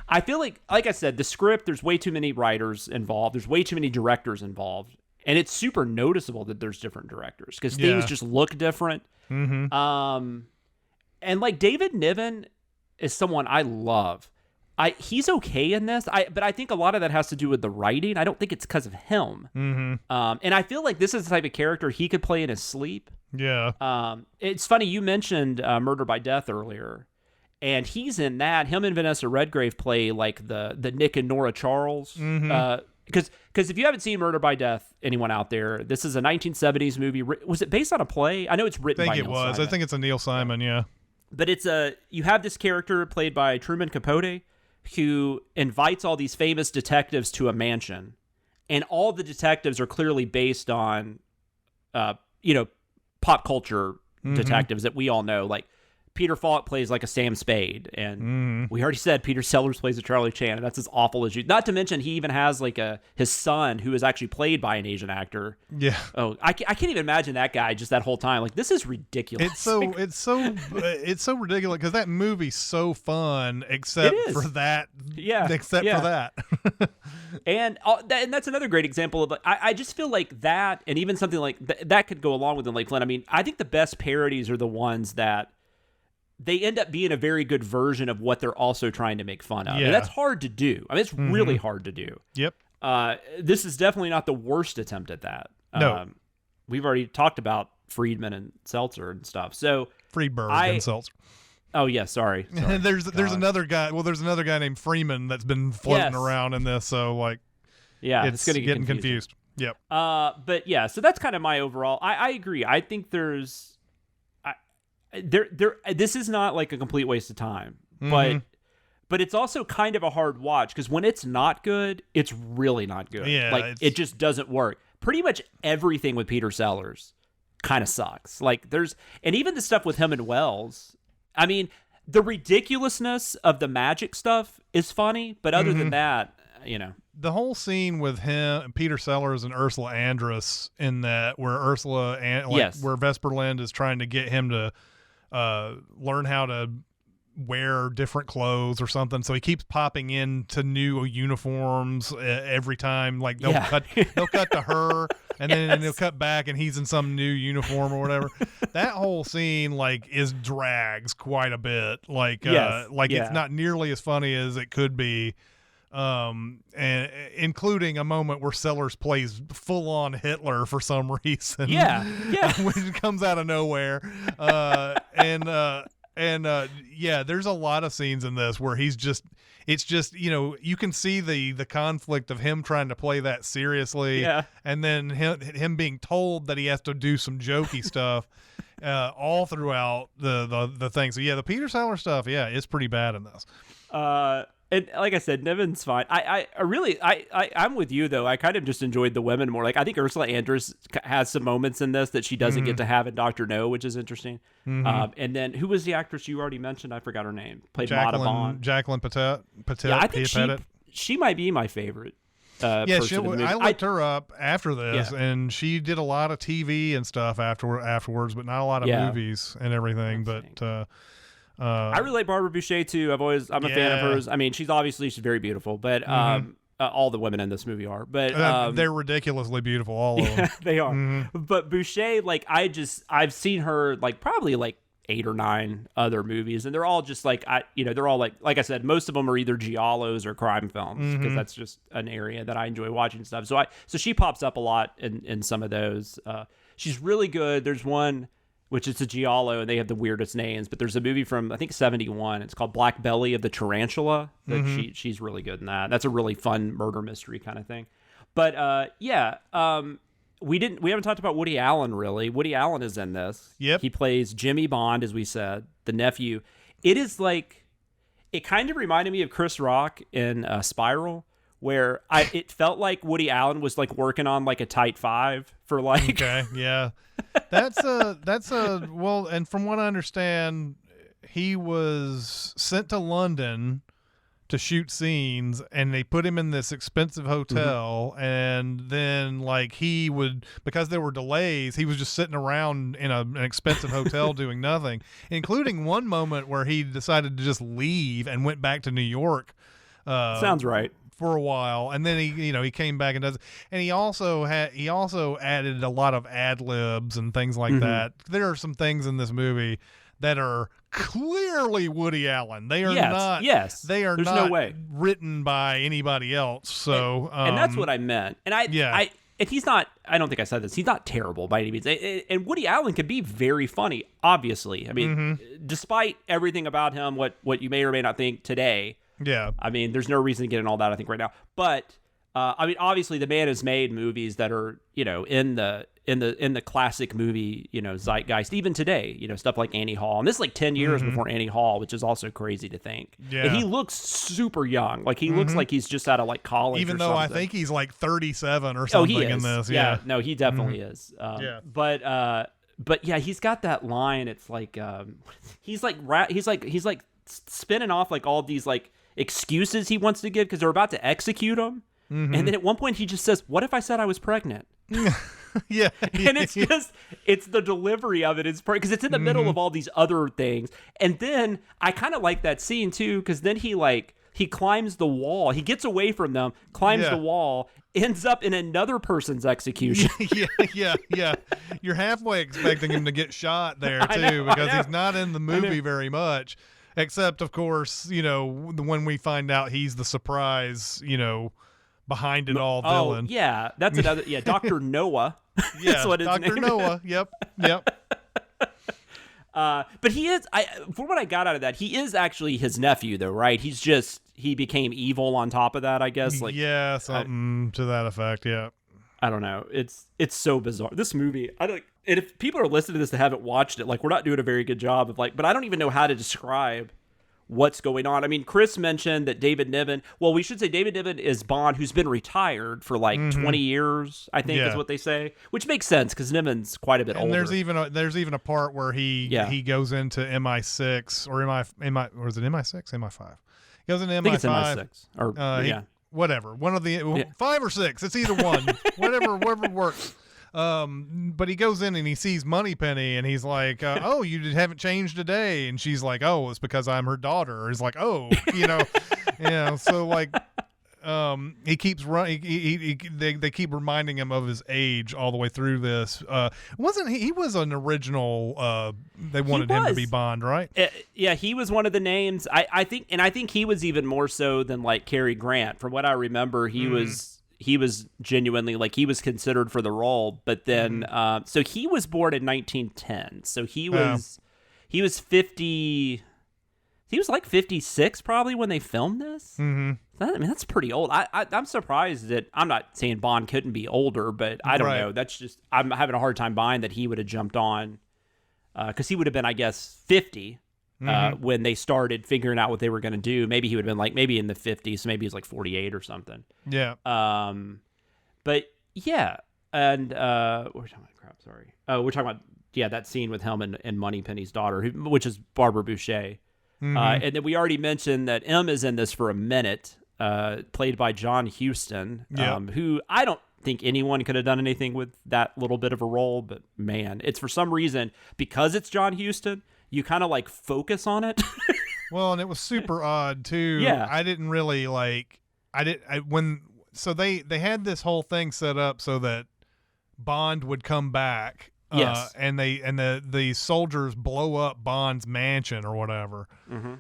I feel like I said, the script, there's way too many writers involved. There's way too many directors involved. And it's super noticeable that there's different directors because things just look different. And like David Niven is someone I love. He's okay in this. But I think a lot of that has to do with the writing. I don't think it's because of him. And I feel like this is the type of character he could play in his sleep. Yeah. It's funny you mentioned Murder by Death earlier, and he's in that. Him and Vanessa Redgrave play like the Nick and Nora Charles. Because if you haven't seen Murder by Death, anyone out there, this is a 1970s movie. Was it based on a play? I know it's written by Neil Simon. I think it's a Neil Simon, yeah. But you have this character played by Truman Capote who invites all these famous detectives to a mansion. And all the detectives are clearly based on, pop culture detectives that we all know. Like Peter Falk plays like a Sam Spade, and we already said Peter Sellers plays a Charlie Chan, and that's as awful as you. Not to mention he even has like his son who is actually played by an Asian actor. Yeah. Oh, I can't even imagine that guy just that whole time. Like this is ridiculous. It's so ridiculous because that movie's so fun except for that. Yeah. Except for that. And that's another great example of. I just feel like that, and even something like that could go along with In Lake Flint. I mean, I think the best parodies are the ones that they end up being a very good version of what they're also trying to make fun of. Yeah. And that's hard to do. I mean, it's really hard to do. Yep. This is definitely not the worst attempt at that. No. We've already talked about Friedman and Seltzer and stuff. So Friedberg and Seltzer. Oh yeah, sorry. There's another guy. Well, there's another guy named Freeman that's been floating around in this. So like, yeah, it's gonna get confused. Yep. But yeah, so that's kind of my overall. I agree. I think there's. This is not like a complete waste of time, but it's also kind of a hard watch because when it's not good, it's really not good. Yeah, like it just doesn't work. Pretty much everything with Peter Sellers kind of sucks. Like and even the stuff with him and Wells. I mean, the ridiculousness of the magic stuff is funny, but other than that, the whole scene with him, Peter Sellers, and Ursula Andress in that where where Vesper Lind is trying to get him to learn how to wear different clothes or something, so he keeps popping into new uniforms every time. Like they'll cut to her and then they'll cut back and he's in some new uniform or whatever. That whole scene like drags quite a bit. Like it's not nearly as funny as it could be. And including a moment where Sellers plays full on Hitler for some reason. Yeah. Which comes out of nowhere. There's a lot of scenes in this where it's just, you can see the conflict of him trying to play that seriously. Yeah. And then him being told that he has to do some jokey stuff, all throughout the thing. So yeah, the Peter Sellers stuff, it's pretty bad in this. And like I said, Niven's fine. I'm with you though. I kind of just enjoyed the women more. Like I think Ursula Andress has some moments in this that she doesn't get to have in Doctor No, which is interesting. And then who was the actress you already mentioned? I forgot her name. Played Mata Bond. Jacqueline Patet. Yeah, I think she might be my favorite. I looked her up after this, and she did a lot of TV and stuff afterwards, but not a lot of movies and everything. But I really like Barbara Boucher too. I'm a fan of hers. I mean, she's very beautiful, but all the women in this movie are. But they're ridiculously beautiful, all of them. They are. But Boucher, like I've seen her like probably like 8 or 9 other movies, and they're all just like they're all like I said, most of them are either giallos or crime films because that's just an area that I enjoy watching stuff. So she pops up a lot in some of those. She's really good. There's one which is a giallo, and they have the weirdest names, but there's a movie from I think 71. It's called Black Belly of the Tarantula. That she's really good in that. That's a really fun murder mystery kind of thing. But we haven't talked about Woody Allen really. Woody Allen is in this. Yep. He plays Jimmy Bond, as we said, the nephew. It is like, it kind of reminded me of Chris Rock in Spiral, where it felt like Woody Allen was like working on like a tight 5 for like. Okay, yeah. That's a well, and from what I understand, he was sent to London to shoot scenes, and they put him in this expensive hotel, and then like because there were delays, he was just sitting around in an expensive hotel doing nothing, including one moment where he decided to just leave and went back to New York. Sounds right. For a while, and then he came back and does, and he also added a lot of ad libs and things like that. There are some things in this movie that are clearly Woody Allen. They are not. Yes, they are There's not no way. written by anybody else. So, and that's what I meant. And and he's not. I don't think I said this. He's not terrible by any means. And Woody Allen can be very funny. Obviously, I mean, despite everything about him, what you may or may not think today. Yeah. I mean, there's no reason to get in all that, I think, right now. But I mean, obviously the man has made movies that are, in the classic movie, zeitgeist, even today, stuff like Annie Hall. And this is like 10 years before Annie Hall, which is also crazy to think. Yeah. And he looks super young. Like he looks like he's just out of like college. Even though something. I think he's like 37 or something in this. Yeah. No, he definitely is. But yeah, he's got that line. It's like, he's like spinning off like all these like excuses he wants to give because they're about to execute him. And then at one point he just says, "What if I said I was pregnant?" Yeah. And it's just, it's the delivery of it is because it's in the middle of all these other things. And then I kind of like that scene too, because then he climbs the wall. He gets away from them, climbs the wall, ends up in another person's execution. Yeah. You're halfway expecting him to get shot there too, because he's not in the movie very much. Except, of course, when we find out he's the surprise, behind it all villain. Oh, yeah. That's another. Yeah, Dr. Noah. Yeah, That's what his Dr. name Noah. is. Yep. But he is, from what I got out of that, he is actually his nephew, though, right? He became evil on top of that, I guess. Like, yeah, something to that effect, yeah. I don't know. It's so bizarre. This movie, and if people are listening to this that haven't watched it, like, we're not doing a very good job of but I don't even know how to describe what's going on. I mean, Chris mentioned that David Niven, well, we should say David Niven is Bond, who's been retired for like 20 years, I think is what they say, which makes sense because Niven's quite a bit older. And there's even a part where he goes into MI6 or or is it MI6? MI5. He goes into MI5. I think it's MI6 or whatever. One of the 5 or 6. It's either one. whatever works. But he goes in and he sees Moneypenny and he's like, "Oh, you haven't changed today." And she's like, "Oh, it's because I'm her daughter." He's like, "Oh, So like, he keeps running. They keep reminding him of his age all the way through this. Wasn't he? He was an original. They wanted him to be Bond, right? Yeah, he was one of the names. I think he was even more so than like Cary Grant. From what I remember, he was genuinely like he was considered for the role, but then so he was born in 1910. So he was 50. He was like 56 probably when they filmed this. That's pretty old. I'm surprised that I'm not saying Bond couldn't be older, but I don't know. That's just I'm having a hard time buying that he would have jumped on because he would have been, I guess, 50 when they started figuring out what they were going to do. Maybe he would have been like maybe in the 50s, so maybe he's like 48 or something. Yeah. But yeah, and we're talking about crap. Sorry. We're talking about that scene with him and Moneypenny's daughter, which is Barbara Boucher. And then we already mentioned that M is in this for a minute, played by John Huston, who I don't think anyone could have done anything with that little bit of a role, but man, it's for some reason, because it's John Huston, you kind of like focus on it. Well, and it was super odd too. Yeah. I didn't really so they had this whole thing set up so that Bond would come back. Yes. And the soldiers blow up Bond's mansion or whatever. Mm-hmm.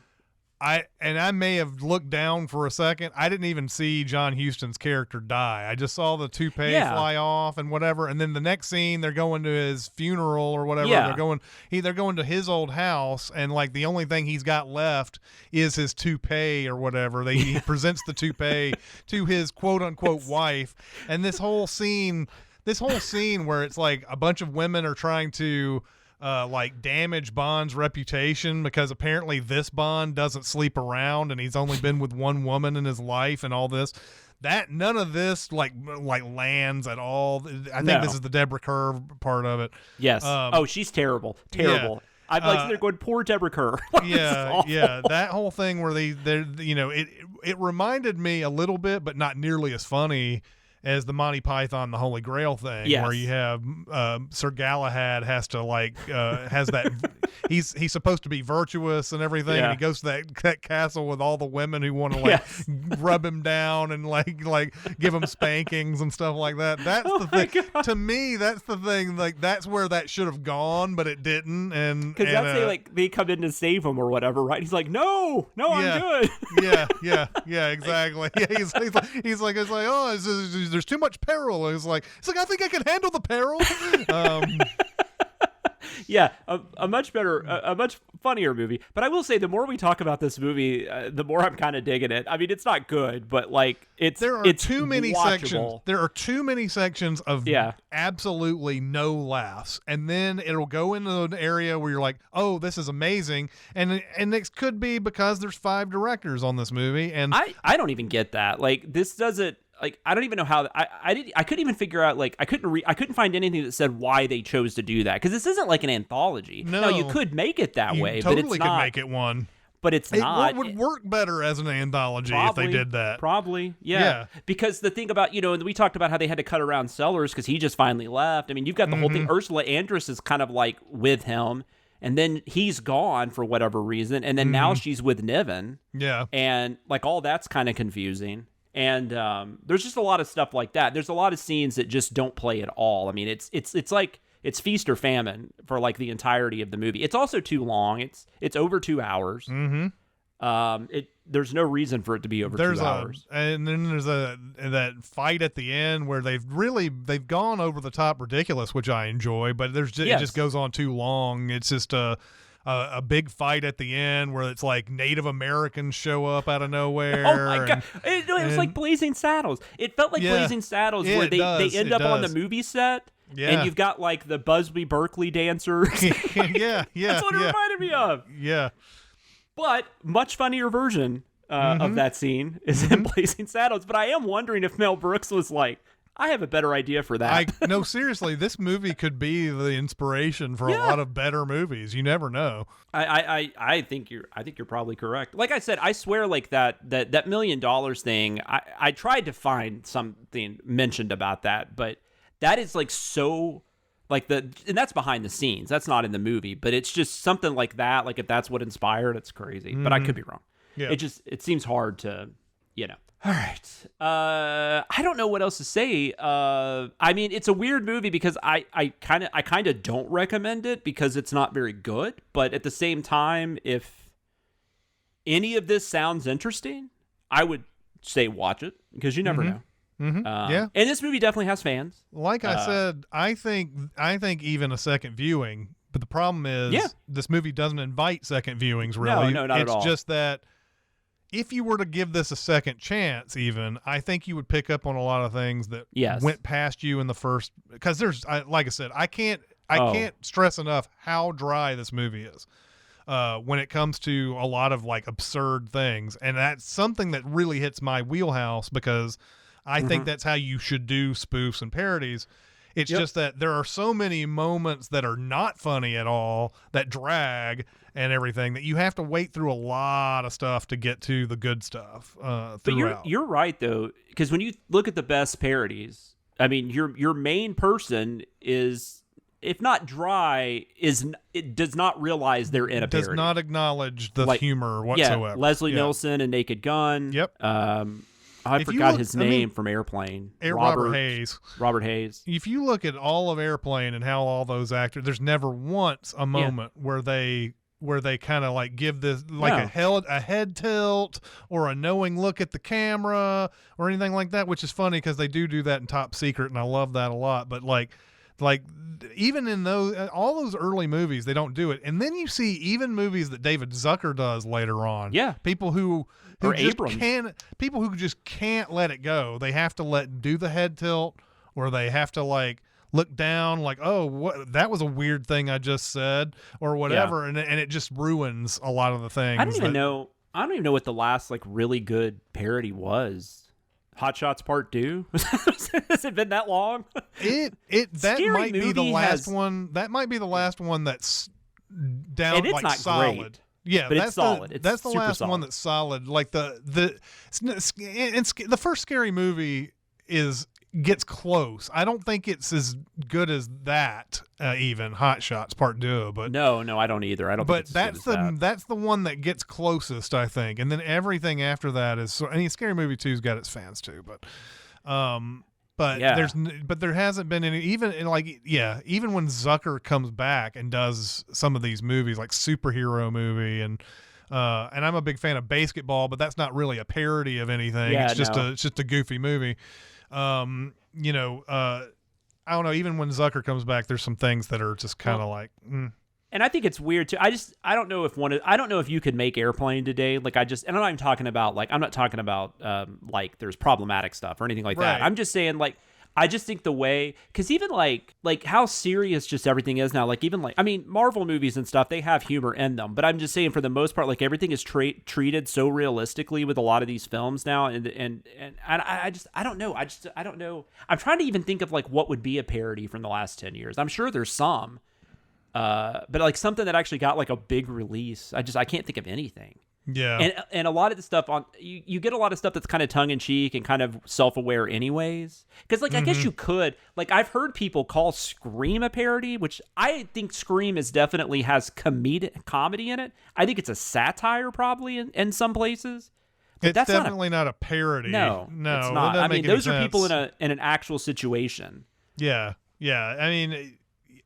I may have looked down for a second. I didn't even see John Huston's character die. I just saw the toupee fly off and whatever. And then the next scene, they're going to his funeral or whatever. Yeah. They're going to his old house, and like the only thing he's got left is his toupee or whatever. He presents the toupee to his quote unquote wife, and this whole scene where it's like a bunch of women are trying to like damage Bond's reputation because apparently this Bond doesn't sleep around and he's only been with one woman in his life and all this. That none of this like lands at all. I think this is the Deborah Kerr part of it. Yes. She's terrible. Yeah. I'm like, they're going, poor Deborah Kerr. Yeah. That whole thing where it reminded me a little bit, but not nearly as funny as the Monty Python the Holy Grail thing, where you have Sir Galahad has to has that he's supposed to be virtuous and everything, and he goes to that castle with all the women who want to rub him down and like give him spankings and stuff like that. That's the thing. God. To me, that's the thing. Like that's where that should have gone, but it didn't. And because they come in to save him or whatever, right? He's like, no, I'm good. yeah, exactly. Yeah, he's like, oh, there's too much peril. It's like I think I can handle the peril. Yeah, a much better, a much funnier movie. But I will say, the more we talk about this movie, the more I'm kind of digging it. I mean, it's not good, but like it's too many watchable. sections. There are too many sections of absolutely no laughs, and then it'll go into an area where you're like, oh, this is amazing, and it could be because there's 5 directors on this movie, and I don't even get that. Like this doesn't. Like I don't even know how I couldn't even figure out, like I couldn't find anything that said why they chose to do that, because this isn't like an anthology. No, you could make it that way, totally but it's not. Could make it one, but it's not. It would work better as an anthology if they did that. Probably, yeah. Because the thing about and we talked about how they had to cut around Sellers because he just finally left. I mean, you've got the whole thing. Ursula Andress is kind of like with him, and then he's gone for whatever reason, and then now she's with Niven. Yeah, and like all that's kind of confusing. And there's just a lot of stuff like that. There's a lot of scenes that just don't play at all. I mean, it's like it's feast or famine for like the entirety of the movie. It's also too long. It's over 2 hours. Mm-hmm. There's no reason for it to be over 2 hours. And then there's that fight at the end where they've gone over the top ridiculous, which I enjoy, but it just goes on too long. It's just a big fight at the end where it's like Native Americans show up out of nowhere. Oh my God. It was like Blazing Saddles. It felt like Blazing Saddles where they end up on the movie set. Yeah. And you've got like the Busby Berkeley dancers. yeah. That's what it reminded me of. Yeah. But much funnier version of that scene is in Blazing Saddles. But I am wondering if Mel Brooks was like, I have a better idea for that. No, seriously, this movie could be the inspiration for a lot of better movies. You never know. I think you're probably correct. Like I said, I swear, like that $1 million thing. I tried to find something mentioned about that, but that is like so like and that's behind the scenes. That's not in the movie, but it's just something like that. Like if that's what inspired, it's crazy. But I could be wrong. Yeah. It seems hard to, All right. I don't know what else to say. I mean, it's a weird movie because I kind of don't recommend it because it's not very good. But at the same time, if any of this sounds interesting, I would say watch it because you never know. Mm-hmm. Yeah. And this movie definitely has fans. Like I said, I think even a second viewing. But the problem is this movie doesn't invite second viewings, really. No, not at all. It's just that if you were to give this a second chance, even, I think you would pick up on a lot of things that went past you in the first. Because like I said, I can't stress enough how dry this movie is. when it comes to a lot of like absurd things. And that's something that really hits my wheelhouse because I think that's how you should do spoofs and parodies. It's just that there are so many moments that are not funny at all, that drag and everything, that you have to wait through a lot of stuff to get to the good stuff throughout. But you're right, though, because when you look at the best parodies, I mean, your main person is, if not dry, it does not realize they're in a parody. Does not acknowledge the humor whatsoever. Yeah, Leslie Nielsen and Naked Gun. Yep. I forgot his name from Airplane. Robert Hayes. Robert Hayes. If you look at all of Airplane and how all those actors, there's never once a moment where they kind of like give this like a head tilt or a knowing look at the camera or anything like that, which is funny because they do that in Top Secret, and I love that a lot. But like even in all those early movies, they don't do it. And then you see even movies that David Zucker does later on. Yeah. People who just can't let it go. They have to do the head tilt, or they have to like look down like, oh, that was a weird thing I just said, or whatever. And it just ruins a lot of the things. I don't even know what the last like really good parody was. Hot Shots Part 2? Has it been that long? That might be the last one. That might be the last one that's down, and it's like not solid. Great, yeah, but that's it's solid. That's the last solid. one that's solid. Like the first Scary Movie gets close. I don't think it's as good as that. Even Hot Shots Part 2, but no, I don't either. I don't. But think it's that's the one that gets closest, I think. And then everything after that is. I mean, Scary Movie 2's got its fans too, but there hasn't been any. Even when Zucker comes back and does some of these movies like superhero movie and I'm a big fan of Basketball, but that's not really a parody of anything. Yeah, it's just a goofy movie. I don't know. Even when Zucker comes back, there's some things that are just kind of like. And I think it's weird too. I don't know if you could make Airplane today. Like and I'm not even talking about like there's problematic stuff or anything like that. I'm just saying like. I just think the way, because even like how serious just everything is now, like even like, I mean, Marvel movies and stuff, they have humor in them, but I'm just saying for the most part, like everything is treated so realistically with a lot of these films now. And I don't know. I don't know. I'm trying to even think of like what would be a parody from the last 10 years. I'm sure there's some, but like something that actually got like a big release. I can't think of anything. Yeah. And a lot of the stuff you get a lot of stuff that's kind of tongue in cheek and kind of self-aware anyways. Because like I guess you could, like I've heard people call Scream a parody, which I think Scream definitely has comedy in it. I think it's a satire probably in some places. But it's definitely not a parody. No, it's not. I mean, those are people in an actual situation. Yeah. I mean,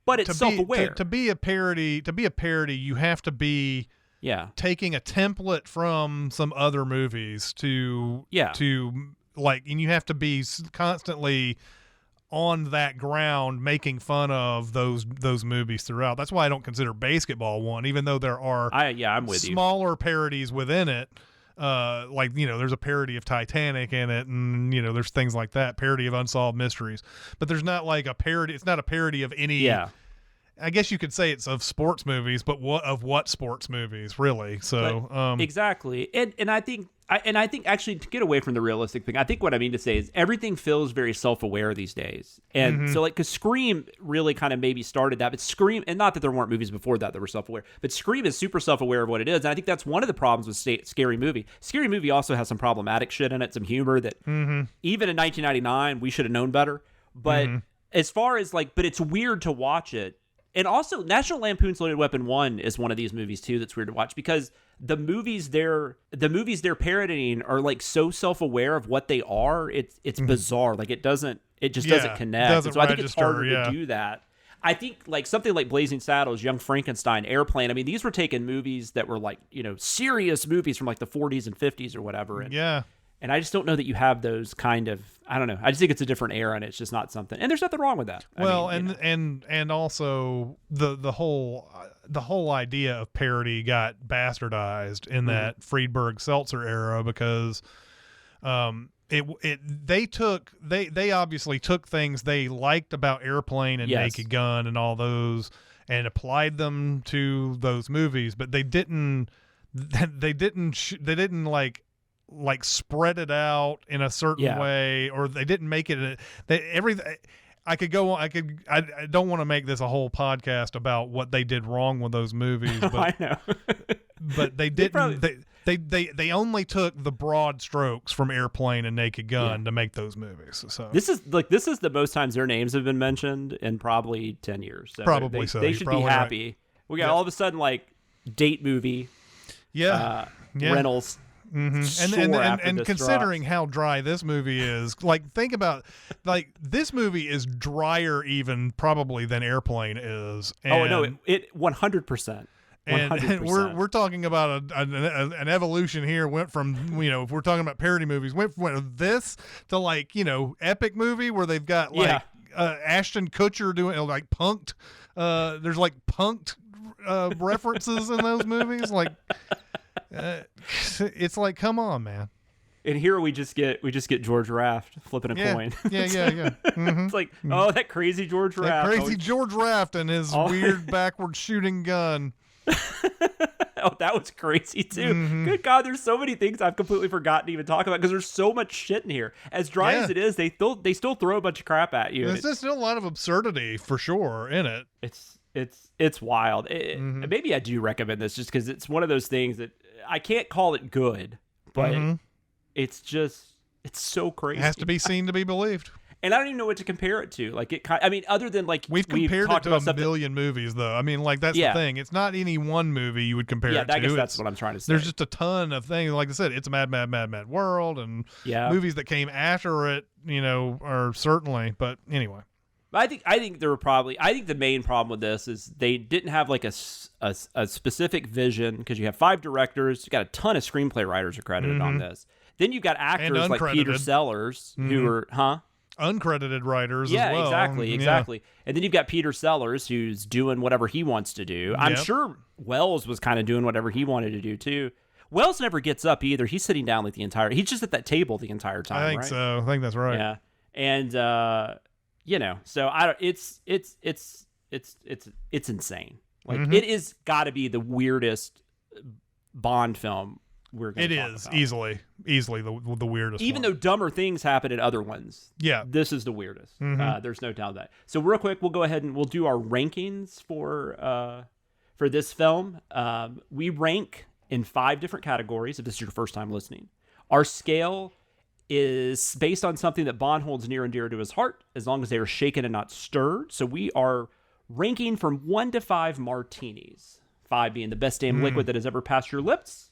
but it's self-aware. To be a parody, you have to be taking a template from some other movies to like, and you have to be constantly on that ground making fun of those movies throughout. That's why I don't consider Basketball one, even though there are I'm with smaller parodies within it. Like, there's a parody of Titanic in it, and there's things like that, parody of Unsolved Mysteries, but there's not like a parody. It's not a parody of any. I guess you could say it's of sports movies, but what sports movies really? So exactly, and I think actually to get away from the realistic thing, I think what I mean to say is everything feels very self-aware these days, and so like because Scream really kind of maybe started that, but Scream, and not that there weren't movies before that were self-aware, but Scream is super self-aware of what it is, and I think that's one of the problems with Scary Movie. Scary Movie also has some problematic shit in it, some humor that even in 1999 we should have known better, but as far as like, but it's weird to watch it. And also, National Lampoon's Loaded Weapon 1 is one of these movies too that's weird to watch because the movies they're parodying are like so self-aware of what they are. It's bizarre. Like it just doesn't connect. So I think it's harder to do that. I think like something like Blazing Saddles, Young Frankenstein, Airplane. I mean, these were taking movies that were like serious movies from like the 40s and 50s or whatever. And I just don't know that you have those kind of. I don't know. I just think it's a different era, and it's just not something. And there's nothing wrong with that. Well, and also the whole idea of parody got bastardized in that Friedberg Seltzer era because they obviously took things they liked about Airplane and Naked Gun and all those, and applied them to those movies, but they didn't like spread it out in a certain way, or they didn't make it everything. I could go on. I don't want to make this a whole podcast about what they did wrong with those movies, but I know. but they didn't. They only took the broad strokes from Airplane and Naked Gun to make those movies. So this is the most times their names have been mentioned in probably 10 years. So probably they should be happy. Right. We got all of a sudden like date movie. Reynolds. And considering how dry this movie is, like, think about, like, this movie is drier even probably than Airplane is. And, it 100%. And we're talking about an evolution here. Went from, if we're talking about parody movies, went from this to, like, epic movie where they've got like Ashton Kutcher doing like punked. There's like punked references in those movies, like. It's like, come on, man. And here we just get George Raft flipping a coin. Yeah. Mm-hmm. It's like, that crazy George Raft. George Raft and his weird backward shooting gun. That was crazy too. Mm-hmm. Good God, there's so many things I've completely forgotten to even talk about because there's so much shit in here. As dry as it is, they still throw a bunch of crap at you. There's just still a lot of absurdity for sure in it. It's wild. Maybe I do recommend this just because it's one of those things that I can't call it good, but it's so crazy. It has to be seen to be believed. And I don't even know what to compare it to. Like other than like we've compared it to a million movies, though. I mean, like that's the thing. It's not any one movie you would compare it to. I guess that's what I'm trying to say. There's just a ton of things. Like I said, it's a mad, mad, mad, mad world, and movies that came after it, are certainly. But anyway. I think the main problem with this is they didn't have like a specific vision because you have 5 directors, you got a ton of screenplay writers are credited on this. Then you've got actors like Peter Sellers who are uncredited writers as well. Exactly. And then you've got Peter Sellers who's doing whatever he wants to do. I'm sure Wells was kind of doing whatever he wanted to do too. Wells never gets up either. He's sitting down like he's just at that table the entire time. I think so. I think that's right. Yeah. And so it's insane. Like it is got to be the weirdest Bond film we're going to talk about. It is easily the weirdest. Even though dumber things happen in other ones. Yeah. This is the weirdest. There's no doubt that. So real quick, we'll go ahead and we'll do our rankings for this film. We rank in 5 different categories if this is your first time listening. Our scale is based on something that Bond holds near and dear to his heart, as long as they are shaken and not stirred. So we are ranking from 1 to 5 martinis, 5 being the best damn liquid that has ever passed your lips,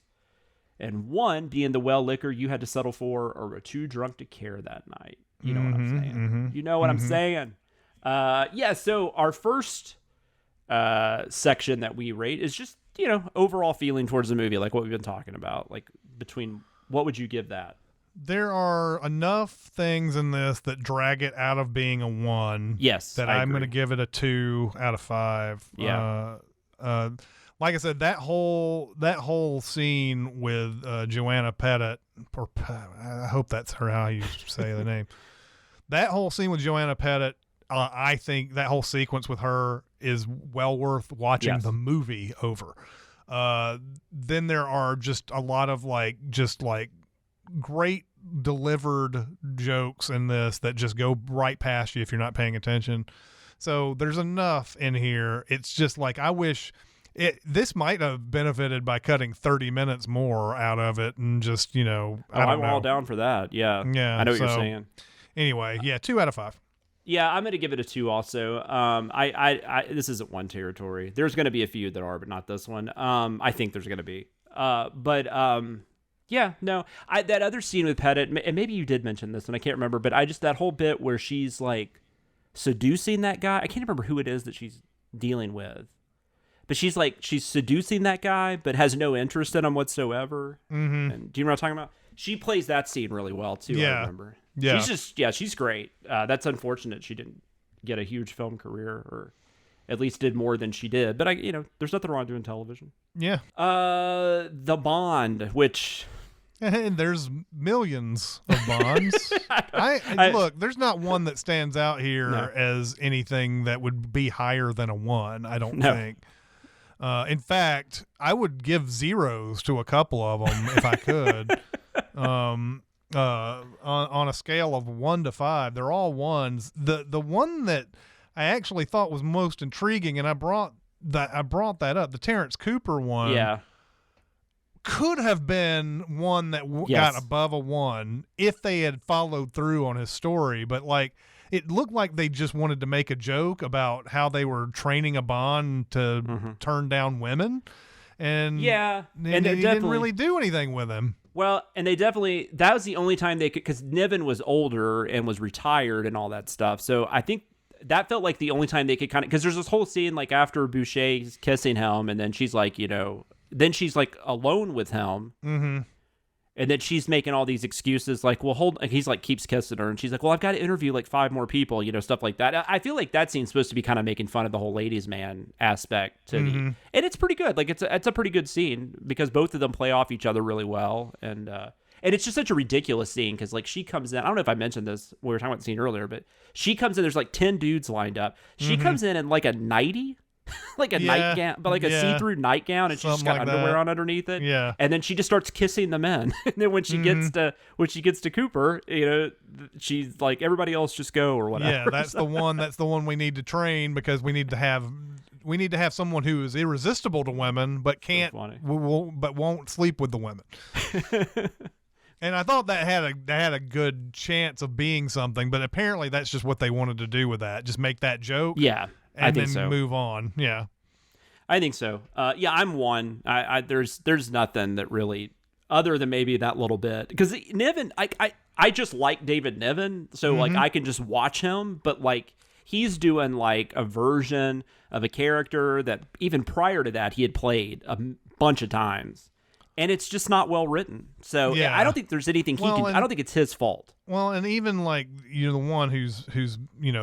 and 1 being the well liquor you had to settle for or were too drunk to care that night. You know what I'm saying? You know what I'm saying? So our first section that we rate is just, overall feeling towards the movie, like what we've been talking about. Like what would you give that? There are enough things in this that drag it out of being a 1. Yes, that I'm going to give it a 2 out of 5. Yeah. Like I said, that whole scene with Joanna Pettit, I hope that's how you say the name. That whole scene with Joanna Pettit, I think that whole sequence with her is well worth watching the movie over. Then there are just a lot of great delivered jokes in this that just go right past you if you're not paying attention. So there's enough in here. It's just like, I wish this might have benefited by cutting 30 minutes more out of it and just, I'm all down for that. Yeah. I know what you're saying. Anyway, 2 out of 5. Yeah, I'm going to give it a 2 also. I this isn't 1 territory. There's going to be a few that are, but not this one. I think there's going to be. Yeah, no. That other scene with Pettit, and maybe you did mention this, and I can't remember, but that whole bit where she's like seducing that guy. I can't remember who it is that she's dealing with, but she's seducing that guy, but has no interest in him whatsoever. Mm-hmm. And do you remember what I'm talking about? She plays that scene really well too. Yeah. I remember. Yeah. She's great. That's unfortunate she didn't get a huge film career, or at least did more than she did. But there's nothing wrong doing television. Yeah. The Bond, which And there's millions of bonds. Look, there's not one that stands out here as anything that would be higher than a 1, I don't think. In fact, I would give zeros to a couple of them if I could. On a scale of 1 to 5, they're all 1s. The one that I actually thought was most intriguing, and I brought that up, the Terrence Cooper one. Yeah. Could have been one that got above a 1 if they had followed through on his story, but like it looked like they just wanted to make a joke about how they were training a Bond to turn down women, and they didn't really do anything with him. Well, and that was the only time they could, because Niven was older and was retired and all that stuff. So I think that felt like the only time they could kind of, because there's this whole scene like after Boucher's kissing him, and then she's like, then she's like alone with him. Mm-hmm. And then she's making all these excuses like, well, he's like keeps kissing her. And she's like, well, I've got to interview like 5 more people, stuff like that. I feel like that scene's supposed to be kind of making fun of the whole ladies man aspect to and it's pretty good. Like it's a pretty good scene because both of them play off each other really well. And it's just such a ridiculous scene because like she comes in, I don't know if I mentioned this, we were talking about the scene earlier, but she comes in, there's like 10 dudes lined up. She comes in like a nightie. Like a nightgown, but like a see-through nightgown, and she's just got like underwear on underneath it. Yeah, and then she just starts kissing the men. And then when she gets to Cooper, she's like, everybody else just go or whatever. Yeah, that's the one. That's the one we need to train because we need to have someone who is irresistible to women, but won't sleep with the women. And I thought that had a good chance of being something, but apparently that's just what they wanted to do with that. Just make that joke. Yeah. And I think then so. Move on. Yeah, I think so. I'm 1. There's nothing that really, other than maybe that little bit, because Niven, I just like David Niven, so like I can just watch him, but like he's doing like a version of a character that even prior to that he had played a bunch of times. And it's just not well written. So I don't think there's anything he can. I don't think it's his fault. Well, and even like the one who's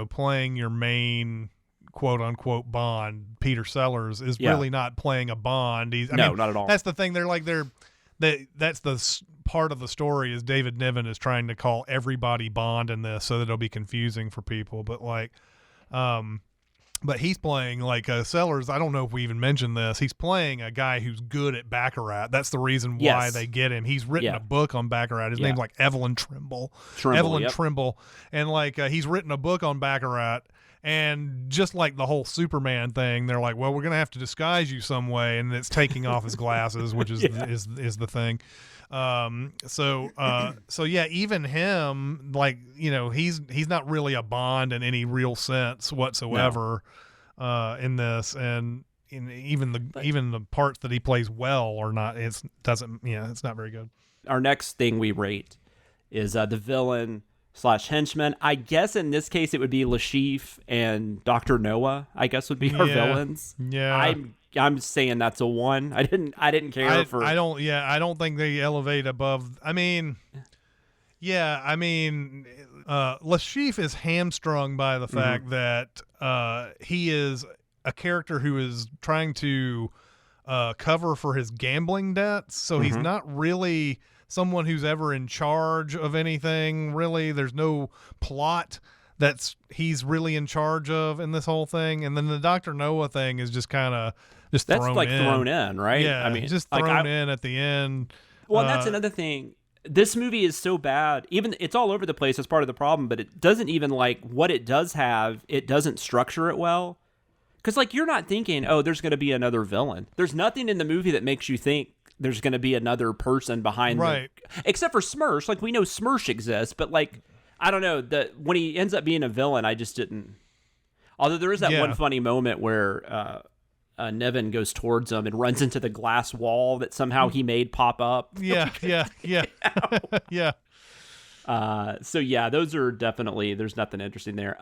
playing your main quote unquote Bond, Peter Sellers, is really not playing a Bond. Not at all. That's the thing. That's the part of the story is David Niven is trying to call everybody Bond in this so that it'll be confusing for people. But like, but he's playing like Sellers. I don't know if we even mentioned this. He's playing a guy who's good at Baccarat. That's the reason why they get him. He's written a book on Baccarat. His name's like Evelyn Trimble. Trimble. And like he's written a book on Baccarat. And just like the whole Superman thing, they're like, well, we're going to have to disguise you some way. And it's taking off his glasses, which is is the thing. So yeah, even him, like, he's not really a Bond in any real sense whatsoever in this. And even the parts that he plays well are not, it's not very good. Our next thing we rate is the villain / henchman. I guess in this case it would be Lashif and Dr. Noah, I guess would be our villains. Yeah. I'm saying that's a 1. I didn't care for. I don't think they elevate above. Lashif is hamstrung by the fact that he is a character who is trying to cover for his gambling debts, so he's not really someone who's ever in charge of anything, really. There's no plot that's he's really in charge of in this whole thing. And then the Dr. Noah thing is just kind of thrown in, right? Yeah, I mean, just thrown in at the end. Well, and that's another thing. This movie is so bad. Even it's all over the place. That's part of the problem. But it doesn't even like what it does have. It doesn't structure it well. Because like you're not thinking, oh, there's going to be another villain. There's nothing in the movie that makes you think there's going to be another person behind except for Smirsh. Like we know Smirsh exists, but like I don't know that when he ends up being a villain, I just didn't. Although there is that one funny moment where Niven goes towards him and runs into the glass wall that somehow he made pop up. Yeah. So yeah, those are definitely, there's nothing interesting there.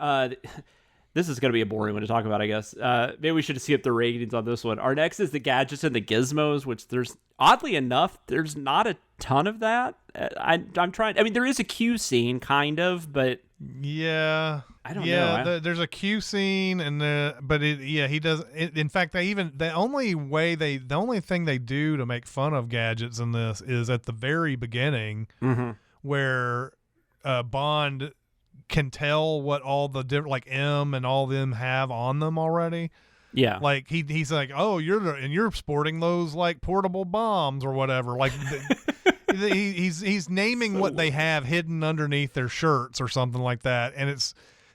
This is going to be a boring one to talk about, I guess. Maybe we should skip the ratings on this one. Our next is the gadgets and the gizmos, which there's, oddly enough, there's not a ton of that. I'm trying, I mean, there is a Q scene, kind of, but... Yeah. I don't Yeah, know. there's a Q scene, but he does. In fact, the only thing they do to make fun of gadgets in this is at the very beginning, where Bond can tell what all the different, like M and all them have on them already. Yeah, like he's like, oh, you're sporting those like portable bombs or whatever. Like he's naming what they have hidden underneath their shirts or something like that, and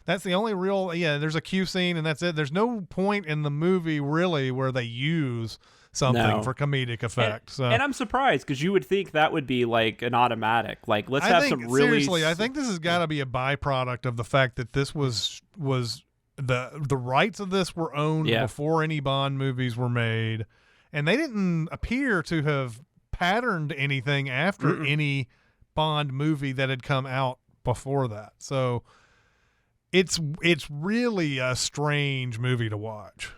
that's the only real, there's a Q scene and that's it. There's no point in the movie really where they use something for comedic effect. And I'm surprised because you would think that would be like an automatic. Like, let's have some really... Seriously, I think this has got to be a byproduct of the fact that this was the rights of this were owned before any Bond movies were made, and they didn't appear to have patterned anything after any Bond movie that had come out before that. So... It's really a strange movie to watch.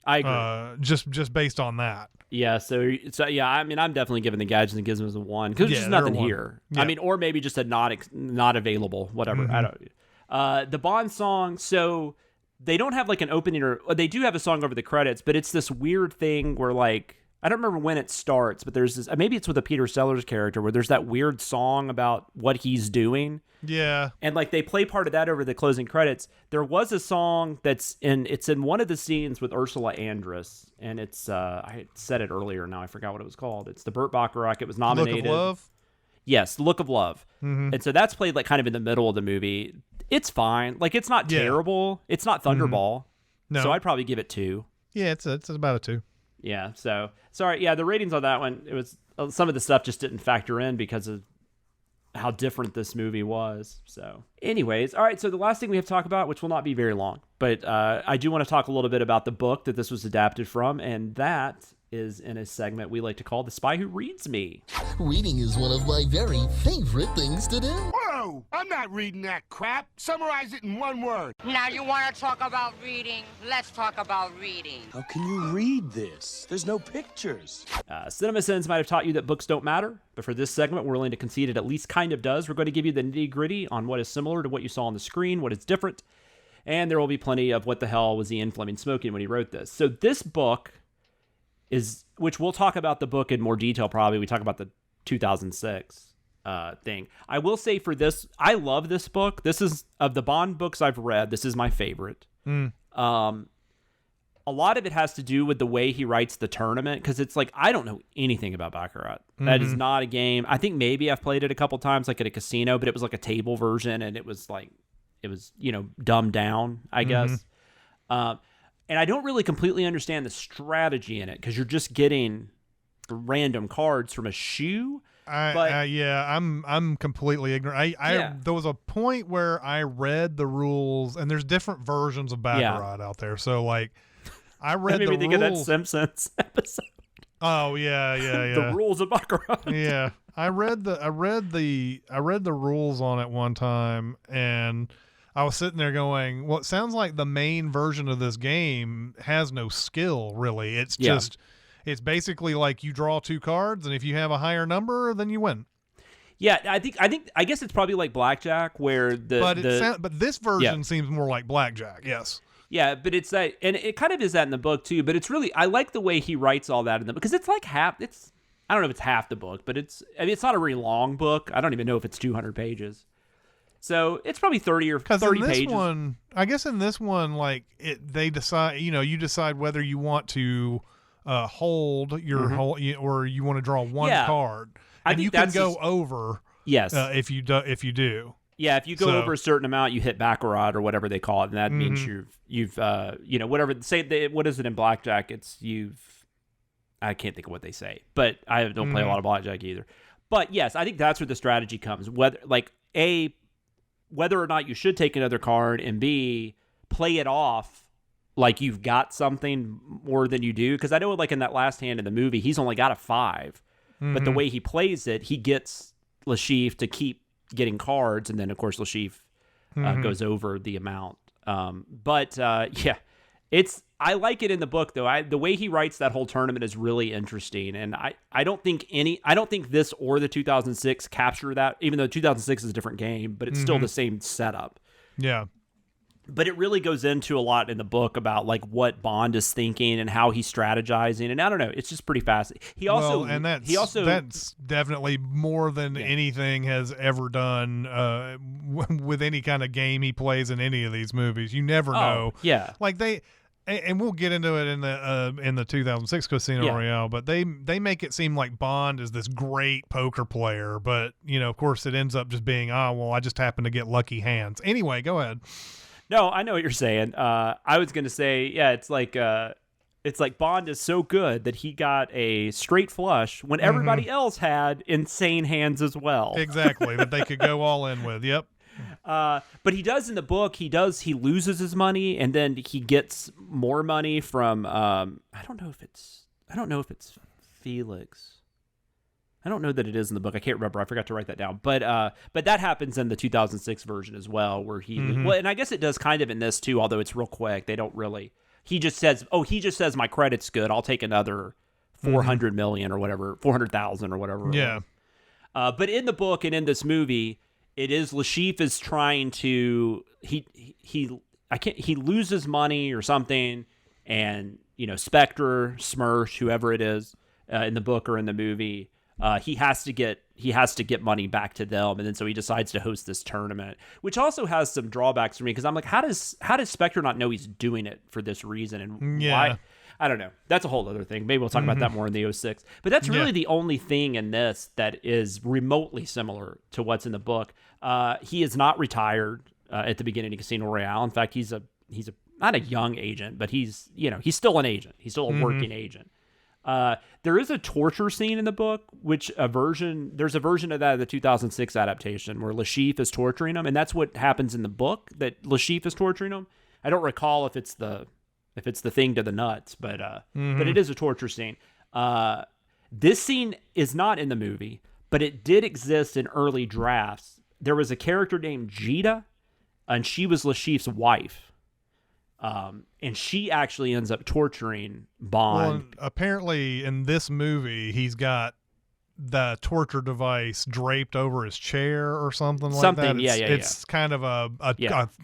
I agree. Just based on that. Yeah. So yeah. I mean, I'm definitely giving the gadgets and gizmos a 1 because there's just nothing here. Yeah. I mean, or maybe just a not available. Whatever. I don't. The Bond song. So they don't have like an opening or they do have a song over the credits, but it's this weird thing where like I don't remember when it starts, but there's this. Maybe it's with a Peter Sellers character where there's that weird song about what he's doing. Yeah. And like they play part of that over the closing credits. There was a song it's in one of the scenes with Ursula Andress, and it's I said it earlier, now I forgot what it was called. It's the Burt Bacharach. It was nominated. Look of Love? Yes, Look of Love. And so that's played like kind of in the middle of the movie. It's fine. Like it's not terrible. It's not Thunderball. No. So I'd probably give it 2. Yeah, it's about a 2. Yeah, so sorry. Yeah, the ratings on that one, it was some of the stuff just didn't factor in because of how different this movie was. So anyways, all right, so the last thing we have to talk about, which will not be very long, but I do want to talk a little bit about the book that this was adapted from, and that is in a segment we like to call The Spy Who Reads Me. Reading is one of my very favorite things to do. Whoa! I'm not reading that crap. Summarize it in 1 word. Now you want to talk about reading? Let's talk about reading. How can you read this? There's no pictures. Cinemasins might have taught you that books don't matter, but for this segment, we're willing to concede it at least kind of does. We're going to give you the nitty-gritty on what is similar to what you saw on the screen, what is different, and there will be plenty of what the hell was Ian Fleming smoking when he wrote this. So this book which we'll talk about the book in more detail probably. We talk about the 2006 thing. I will say for this, I love this book. This is, of the Bond books I've read, this is my favorite. A lot of it has to do with the way he writes the tournament, because it's like, I don't know anything about Baccarat. That is not a game. I think maybe I've played it a couple times, like at a casino, but it was like a table version, and it was dumbed down, I guess. And I don't really completely understand the strategy in it, because you're just getting random cards from a shoe. I'm completely ignorant. There was a point where I read the rules, and there's different versions of Baccarat out there. So like, I read the rules. Think of that Simpsons episode. Oh yeah. The rules of Baccarat. Yeah, I read the rules on it one time, and I was sitting there going, well, it sounds like the main version of this game has no skill, really. It's just, it's basically like you draw 2 cards, and if you have a higher number, then you win. Yeah, I guess it's probably like blackjack, where but this version seems more like blackjack. Yes. Yeah, but it's that, and it kind of is that in the book too. But it's really, I like the way he writes all that in the book, because it's like half. I don't know if it's half the book, but it's not a very long book. I don't even know if it's 200 pages. So it's probably 30 or 30 pages. I guess in this one, like they decide, you decide whether you want to hold your whole, or you want to draw one card, and you can go over. Yes, if you do. Yeah, if you go over a certain amount, you hit Baccarat or whatever they call it, and that means you've whatever. What is it in blackjack? I can't think of what they say, but I don't play a lot of blackjack either. But yes, I think that's where the strategy comes. Whether or not you should take another card, and B, play it off like you've got something more than you do. Because I know, like in that last hand in the movie, he's only got a 5, but the way he plays it, he gets Lashif to keep getting cards, and then of course Lashif goes over the amount. I like it in the book though. The way he writes that whole tournament is really interesting, and I don't think this or the 2006 capture that, even though 2006 is a different game, but it's still the same setup. Yeah. But it really goes into a lot in the book about like what Bond is thinking and how he's strategizing, and I don't know, it's just pretty fascinating. That's definitely more than anything has ever done with any kind of game he plays in any of these movies. You never know. Yeah, like and we'll get into it in the 2006 Casino Royale, but they make it seem like Bond is this great poker player, but of course it ends up just being I just happen to get lucky hands. Anyway, go ahead. No, I know what you're saying. I was gonna say, it's like Bond is so good that he got a straight flush when everybody else had insane hands as well. Exactly, that they could go all in with. Yep. But he does in the book. He loses his money and then he gets more money from. I don't know if it's Felix. I don't know that it is in the book. I can't remember. I forgot to write that down. But that happens in the 2006 version as well, where he well, and I guess it does kind of in this too. Although it's real quick. They don't really. He just says, my credit's good. I'll take another 400 million or whatever, 400,000 or whatever. Yeah. But in the book and in this movie, it is Lashif is trying to he loses money or something, and Spectre, Smersh, whoever it is in the book or in the movie. He has to get money back to them, and then so he decides to host this tournament, which also has some drawbacks for me because I'm like, how does Spectre not know he's doing it for this reason, and why? I don't know. That's a whole other thing. Maybe we'll talk about that more in the 06. But that's really the only thing in this that is remotely similar to what's in the book. He is not retired at the beginning of Casino Royale. In fact, he's not a young agent, but he's still an agent. He's still a working agent. There is a torture scene in the book, there's a version of that in the 2006 adaptation where Lashif is torturing him, and that's what happens in the book, that Lashif is torturing him. I don't recall if it's the thing to the nuts, but it is a torture scene. This scene is not in the movie, but it did exist in early drafts. There was a character named Jita, and she was Lashif's wife. And she actually ends up torturing Bond. Well, apparently in this movie, he's got the torture device draped over his chair or something like that. It's kind of a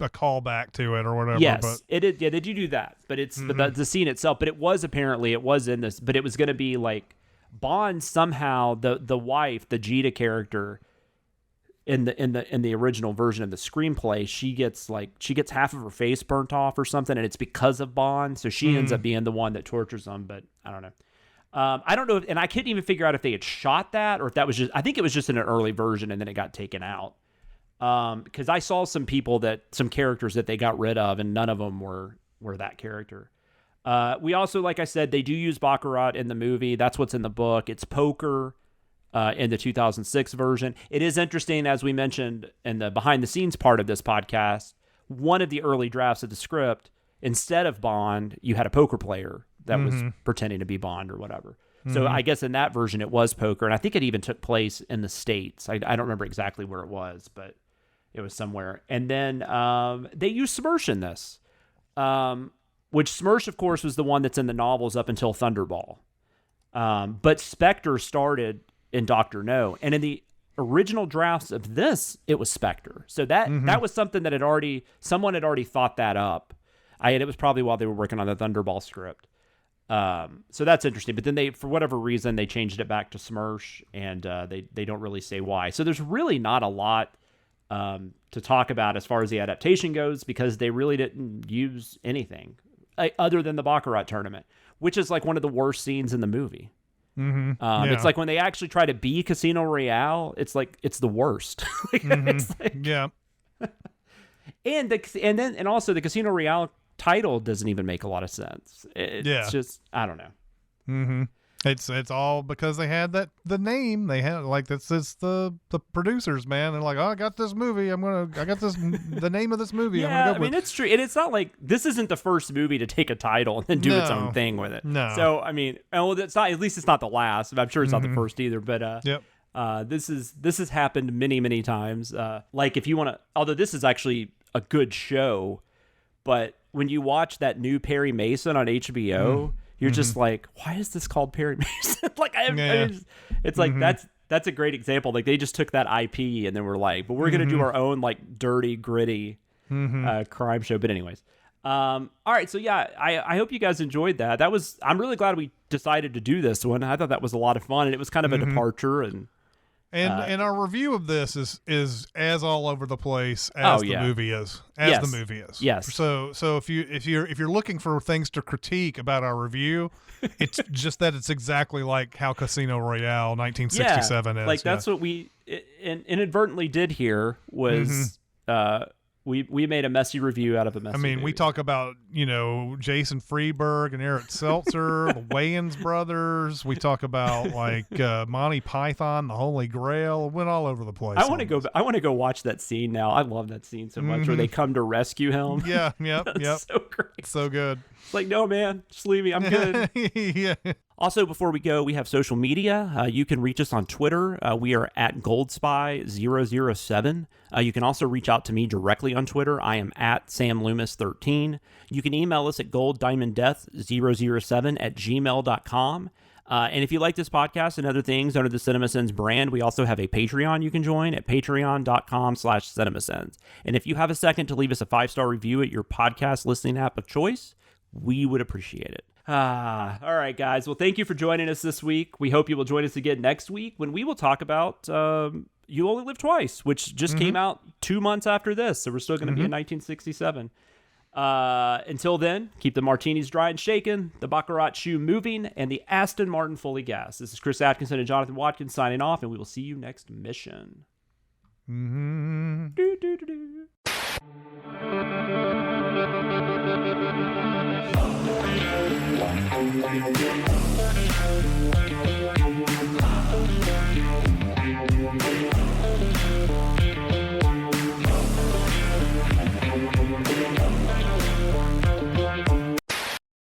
callback to it or whatever. Yes, they do do that, but it's the scene itself. But it was in this, but it was going to be like Bond somehow the wife, the Jita character. In the original version of the screenplay, she gets half of her face burnt off or something, and it's because of Bond. So she ends up being the one that tortures him. But I don't know. I don't know, and I couldn't even figure out if they had shot that or if that was just. I think it was just in an early version, and then it got taken out. Because I saw some characters that they got rid of, and none of them were that character. We also, like I said, they do use baccarat in the movie. That's what's in the book. It's poker. In the 2006 version. It is interesting, as we mentioned in the behind-the-scenes part of this podcast, one of the early drafts of the script, instead of Bond, you had a poker player that was pretending to be Bond or whatever. So I guess in that version it was poker, and I think it even took place in the States. I don't remember exactly where it was, but it was somewhere. And then they used Smersh in this, which Smersh, of course, was the one that's in the novels up until Thunderball. But Spectre started in Dr. No, and in the original drafts of this, it was Spectre. So that was something that someone had already thought that up. It was probably while they were working on the Thunderball script. So that's interesting. But then they, for whatever reason, they changed it back to Smersh, and they don't really say why. So there's really not a lot to talk about as far as the adaptation goes, because they really didn't use anything other than the baccarat tournament, which is like one of the worst scenes in the movie. It's like when they actually try to be Casino Royale, it's like it's the worst. And also the Casino Royale title doesn't even make a lot of sense. It's just, I don't know. It's all because they had the name they had, like that's the producers, man. They're like, I got this movie. I got this the name of this movie. Yeah, I mean it's true, and it's not like this isn't the first movie to take a title and then do its own thing with it. No, so I mean, it's not. At least it's not the last. I'm sure it's not the first either. But this has happened many times. Like if you want to, although this is actually a good show, but when you watch that new Perry Mason on HBO. You're just like, why is this called Perry Mason? It's like that's a great example. Like they just took that IP and then we're like, but we're gonna do our own like dirty, gritty crime show. But anyways, all right. So yeah, I hope you guys enjoyed that. I'm really glad we decided to do this one. I thought that was a lot of fun, and it was kind of a departure. And our review of this is as all over the place as the movie is. The movie is. Yes. So if you're looking for things to critique about our review, it's just that it's exactly like how Casino Royale 1967 is. Like that's what we inadvertently did here was we made a messy review out of a messy movie. We talk about, Jason Freeberg and Eric Seltzer, the Wayans brothers. We talk about Monty Python, the Holy Grail. It went all over the place. I want to go watch that scene now. I love that scene so much where they come to rescue him. Yeah, yep. So great. So good. It's like, no, man, just leave me. I'm good. Yeah. Also, before we go, we have social media. You can reach us on Twitter. We are at GoldSpy007. You can also reach out to me directly on Twitter. I am at SamLoomis13. You can email us at golddiamonddeath007@gmail.com. And if you like this podcast and other things under the Cinemasins brand, we also have a Patreon you can join at patreon.com/Cinemasins. And if you have a second to leave us a 5-star review at your podcast listening app of choice, we would appreciate it. All right, guys. Well, thank you for joining us this week. We hope you will join us again next week when we will talk about You Only Live Twice, which just came out 2 months after this. So we're still going to be in 1967. Until then, keep the martinis dry and shaken, the Baccarat shoe moving, and the Aston Martin fully gassed. This is Chris Atkinson and Jonathan Watkins signing off, and we will see you next mission. Thank you.